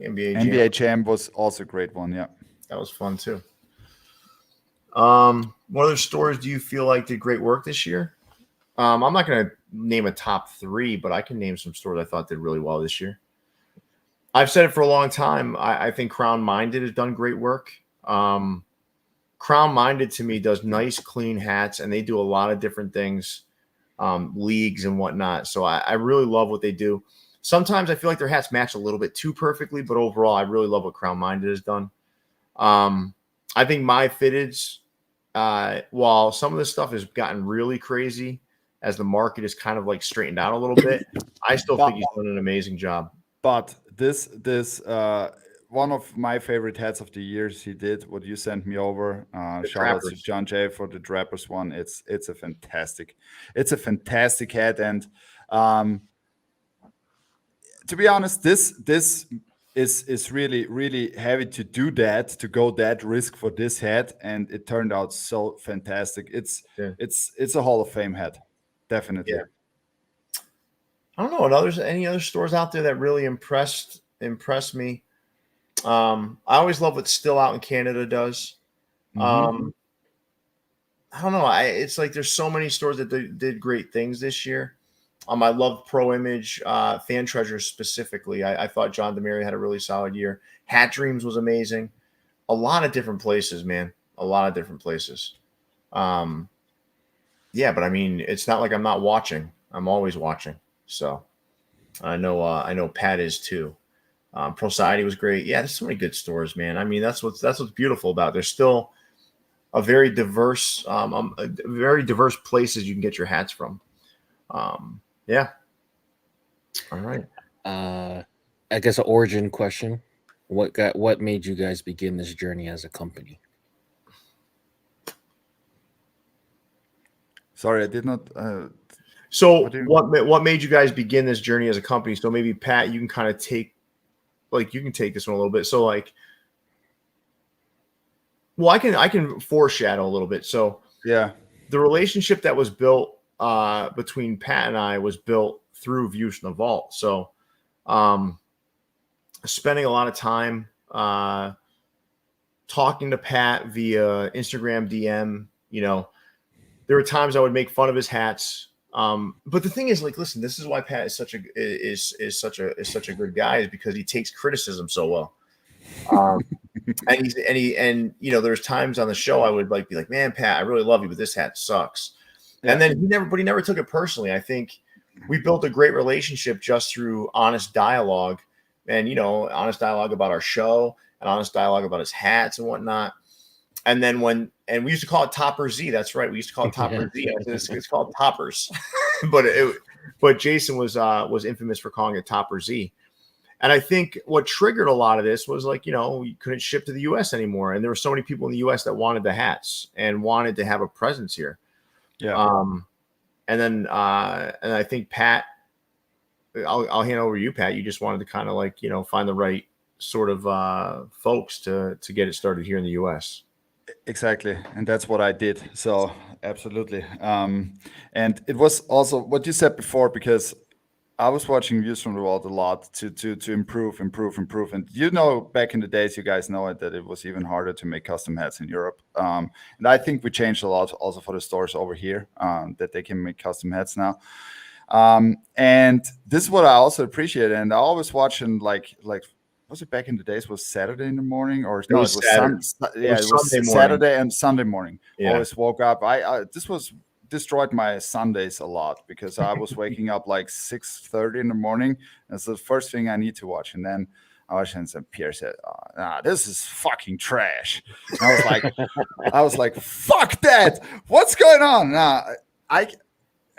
[SPEAKER 1] NBA Jam was also a great one. Yeah,
[SPEAKER 2] that was fun too. What other stores do you feel like did great work this year? I'm not going to name a top 3, but I can name some stores I thought did really well this year. I've said it for a long time. I think Crown Minded has done great work. Crown Minded to me does nice, clean hats, and they do a lot of different things, leagues and whatnot. So I really love what they do. Sometimes I feel like their hats match a little bit too perfectly, but overall, I really love what Crown Minded has done. I think My Fitteds, while some of this stuff has gotten really crazy as the market is kind of like straightened out a little bit, I still think he's done an amazing job.
[SPEAKER 1] But this one of my favorite hats of the years he did, what you sent me over. Shout out to John Jay for the Trappers one. It's a fantastic hat, and to be honest, this is really heavy to do that, to go that risk for this hat, and it turned out so fantastic. It's a Hall of Fame hat, definitely.
[SPEAKER 2] I don't know. Any other stores out there that really impressed me? I always love what Still Out in Canada does.
[SPEAKER 1] Mm-hmm.
[SPEAKER 2] I don't know. It's like there's so many stores that did great things this year. I love Pro Image, Fan Treasures specifically. I thought John Demary had a really solid year. Hat Dreams was amazing. A lot of different places, man. A lot of different places. Yeah, but I mean, it's not like I'm not watching. I'm always watching. So I know Pat is too. Pro Society was great. Yeah, there's so many good stores, man. I mean, that's what's beautiful about it. There's still a very diverse places you can get your hats from. Yeah. All right.
[SPEAKER 3] I guess an origin question. What made you guys begin this journey as a company?
[SPEAKER 1] Sorry, I did not.
[SPEAKER 2] So what made you guys begin this journey as a company? So maybe Pat, you can kind of take this one a little bit. So like, well, I can foreshadow a little bit. So
[SPEAKER 1] yeah,
[SPEAKER 2] the relationship that was built between Pat and I was built through Views from the Vault. So spending a lot of time talking to Pat via Instagram DM, there were times I would make fun of his hats. But the thing is, like, listen, this is why Pat is such a good guy, is because he takes criticism so well. And there's times on the show I would be like, man, Pat, I really love you, but this hat sucks. Yeah. And then he never took it personally. I think we built a great relationship just through honest dialogue, and honest dialogue about our show and honest dialogue about his hats and whatnot. And then we used to call it Topper Z. That's right. We used to call it Topper Z. It's called Toppers, but Jason was infamous for calling it Topper Z. And I think what triggered a lot of this was we couldn't ship to the U.S. anymore, and there were so many people in the U.S. that wanted the hats and wanted to have a presence here.
[SPEAKER 1] Yeah.
[SPEAKER 2] And I think Pat, I'll hand over to you, Pat. You just wanted to kind of find the right sort of folks to get it started here in the U.S.
[SPEAKER 1] Exactly, and that's what I did. So absolutely, and it was also what you said before, because I was watching Views from the Vault a lot to improve, and back in the days, you guys know it, that it was even harder to make custom hats in Europe. And I think we changed a lot also for the stores over here, that they can make custom hats now. And this is what I also appreciate, and I always watch and like. Was it back in the days? Was Saturday in the morning, or no? It was Saturday and Sunday morning. Yeah. Always woke up. This destroyed my Sundays a lot, because I was waking up like 6:30 in the morning. That's the first thing I need to watch, and then I watched, and Pierre said, "This is fucking trash." And I was like, "Fuck that! What's going on?"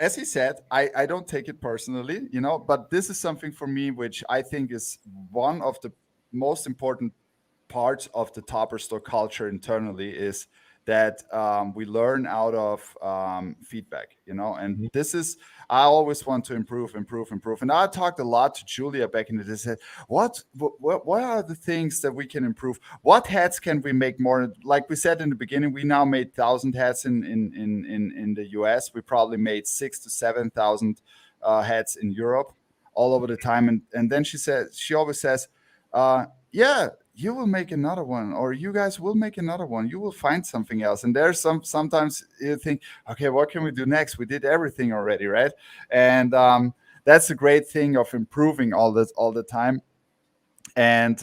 [SPEAKER 1] As he said, I don't take it personally, but this is something for me which I think is one of the most important parts of the Topperzstore culture internally, is that we learn out of feedback, and this is, I always want to improve. And I talked a lot to Julia back in the day, said, what are the things that we can improve? What hats can we make more? Like we said in the beginning, we now made 1,000 hats in the US. We probably made 6,000 to 7,000 hats in Europe, all over the time. And then she always says, yeah, you will make another one, or you guys will make another one. You will find something else. And there's sometimes you think, okay, what can we do next? We did everything already, right? And that's a great thing of improving all the time. And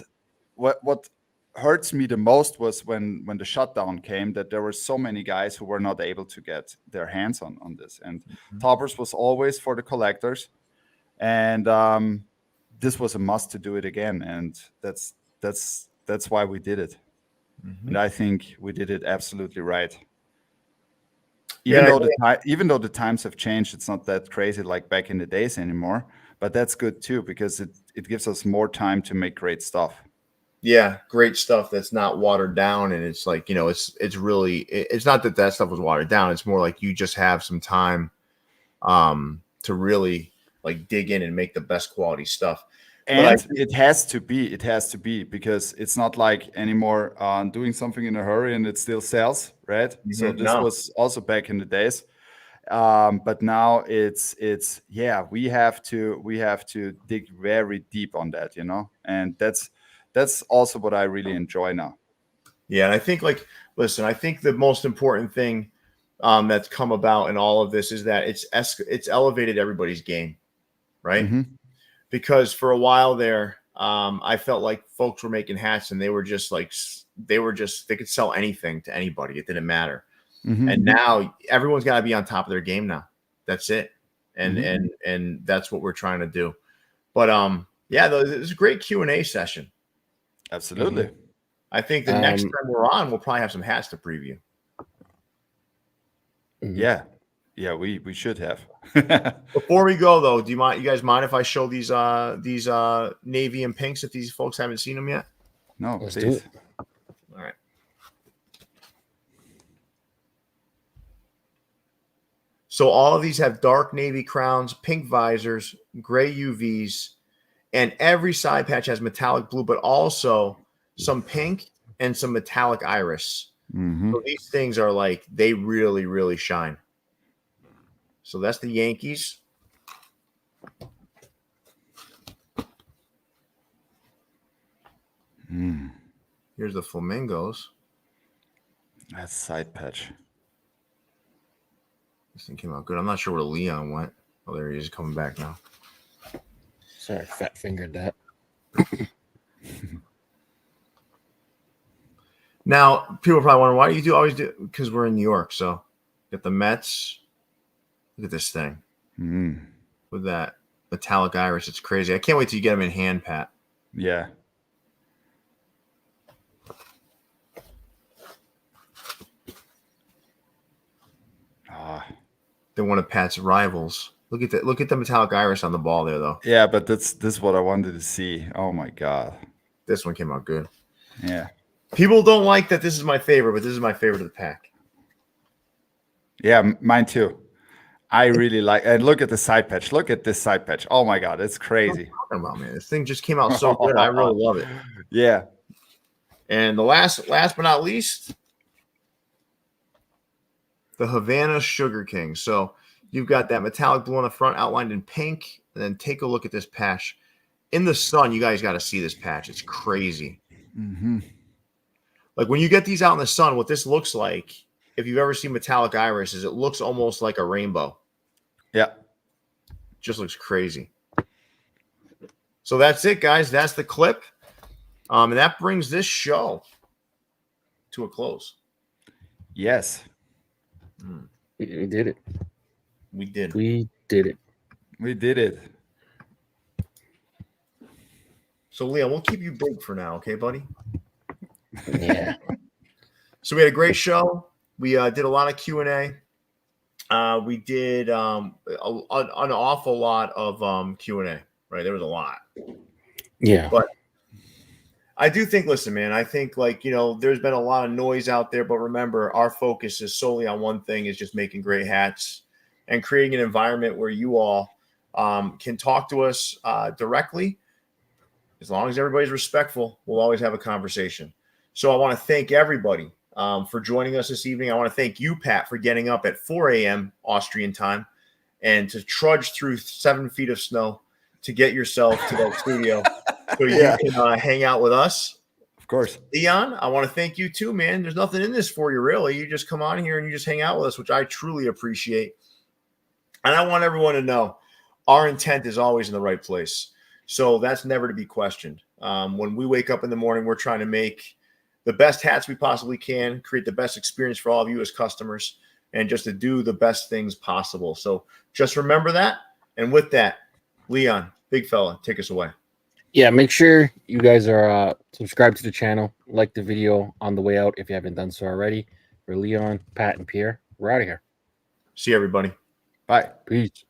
[SPEAKER 1] what hurts me the most was when the shutdown came, that there were so many guys who were not able to get their hands on this. And Toppers was always for the collectors. And this was a must to do it again. And that's why we did it. And I think we did it absolutely right. Even though the times have changed, it's not that crazy like back in the days anymore. But that's good too, because it gives us more time to make great stuff.
[SPEAKER 2] Yeah, great stuff that's not watered down, and it's like, it's really, it's not that stuff was watered down. It's more like you just have some time to really dig in and make the best quality stuff.
[SPEAKER 1] And it has to be, because it's not like anymore doing something in a hurry and it still sells, right? So this was also back in the days. But now it's yeah, we have to dig very deep on that, and that's also what I really enjoy now.
[SPEAKER 2] Yeah, and I think listen, I think the most important thing that's come about in all of this is that it's elevated everybody's game, right?
[SPEAKER 1] Mm-hmm.
[SPEAKER 2] Because for a while there, I felt like folks were making hats and they could sell anything to anybody. It didn't matter.
[SPEAKER 1] Mm-hmm.
[SPEAKER 2] And now everyone's got to be on top of their game now. That's it. And
[SPEAKER 1] Mm-hmm.
[SPEAKER 2] and that's what we're trying to do. But yeah, it was a great Q&A session.
[SPEAKER 1] Absolutely.
[SPEAKER 3] Mm-hmm.
[SPEAKER 2] I think the next time we're on, we'll probably have some hats to preview.
[SPEAKER 1] Yeah, we should have.
[SPEAKER 2] Before we go though, you guys mind if I show these navy and pinks if these folks haven't seen them yet?
[SPEAKER 1] No,
[SPEAKER 3] Let's
[SPEAKER 1] please.
[SPEAKER 3] do it.
[SPEAKER 2] All right. So all of these have dark navy crowns, pink visors, gray UVs, and every side patch has metallic blue, but also some pink and some metallic iris.
[SPEAKER 1] Mm-hmm.
[SPEAKER 2] So these things are they really, really shine. So that's the Yankees. Here's the Flamingos.
[SPEAKER 1] That's side patch.
[SPEAKER 2] This thing came out good. I'm not sure where Leon went. Oh, there he is, coming back now.
[SPEAKER 3] Sorry, fat fingered that.
[SPEAKER 2] Now, people are probably wondering, why do you always do? Because we're in New York. So, get the Mets. Look at this thing. With that metallic iris. It's crazy. I can't wait till you get them in hand, Pat.
[SPEAKER 1] Yeah.
[SPEAKER 2] They're one of Pat's rivals. Look at that. Look at the metallic iris on the ball there, though.
[SPEAKER 1] Yeah, but this is what I wanted to see. Oh my god.
[SPEAKER 2] This one came out good.
[SPEAKER 1] Yeah.
[SPEAKER 2] People don't like that this is my favorite, but this is my favorite of the pack.
[SPEAKER 1] Yeah, mine too. I really like, and look at the side patch. Look at this side patch. Oh my god, it's crazy.
[SPEAKER 2] What are you talking about, man? This thing just came out so good. I really love it.
[SPEAKER 1] Yeah.
[SPEAKER 2] And the last but not least, the Havana Sugar King. So you've got that metallic blue on the front outlined in pink. And then take a look at this patch. In the sun, you guys got to see this patch. It's crazy.
[SPEAKER 1] Mm-hmm.
[SPEAKER 2] Like when you get these out in the sun, what this looks like, if you've ever seen metallic iris, is it looks almost like a rainbow.
[SPEAKER 1] Yeah.
[SPEAKER 2] Just looks crazy. So that's it, guys. That's the clip. And that brings this show to a close.
[SPEAKER 1] Yes.
[SPEAKER 3] We did it.
[SPEAKER 2] We did.
[SPEAKER 3] We did it.
[SPEAKER 1] We did it.
[SPEAKER 2] So, Leon, we'll keep you big for now, okay, buddy?
[SPEAKER 3] Yeah.
[SPEAKER 2] So we had a great show. We did a lot of Q&A. We did an awful lot of Q&A, right? There was a lot.
[SPEAKER 3] Yeah.
[SPEAKER 2] But I do think, listen, man, I think there's been a lot of noise out there, but remember, our focus is solely on one thing, is just making great hats and creating an environment where you all can talk to us directly. As long as everybody's respectful, we'll always have a conversation. So I want to thank everybody for joining us this evening. I want to thank you, Pat, for getting up at 4 a.m. Austrian time and to trudge through 7 feet of snow to get yourself to that studio so you can hang out with us.
[SPEAKER 1] Of course.
[SPEAKER 2] Leon, I want to thank you too, man. There's nothing in this for you, really. You just come on here and you just hang out with us, which I truly appreciate. And I want everyone to know our intent is always in the right place. So that's never to be questioned. When we wake up in the morning, we're trying to make the best hats we possibly can, create the best experience for all of you as customers, and just to do the best things possible. So just remember that. And with that, Leon, big fella, take us away.
[SPEAKER 3] Yeah, make sure you guys are subscribed to the channel, like the video on the way out if you haven't done so already. For Leon, Pat, and Pierre, we're out of here.
[SPEAKER 2] See you, everybody.
[SPEAKER 1] Bye.
[SPEAKER 3] Peace.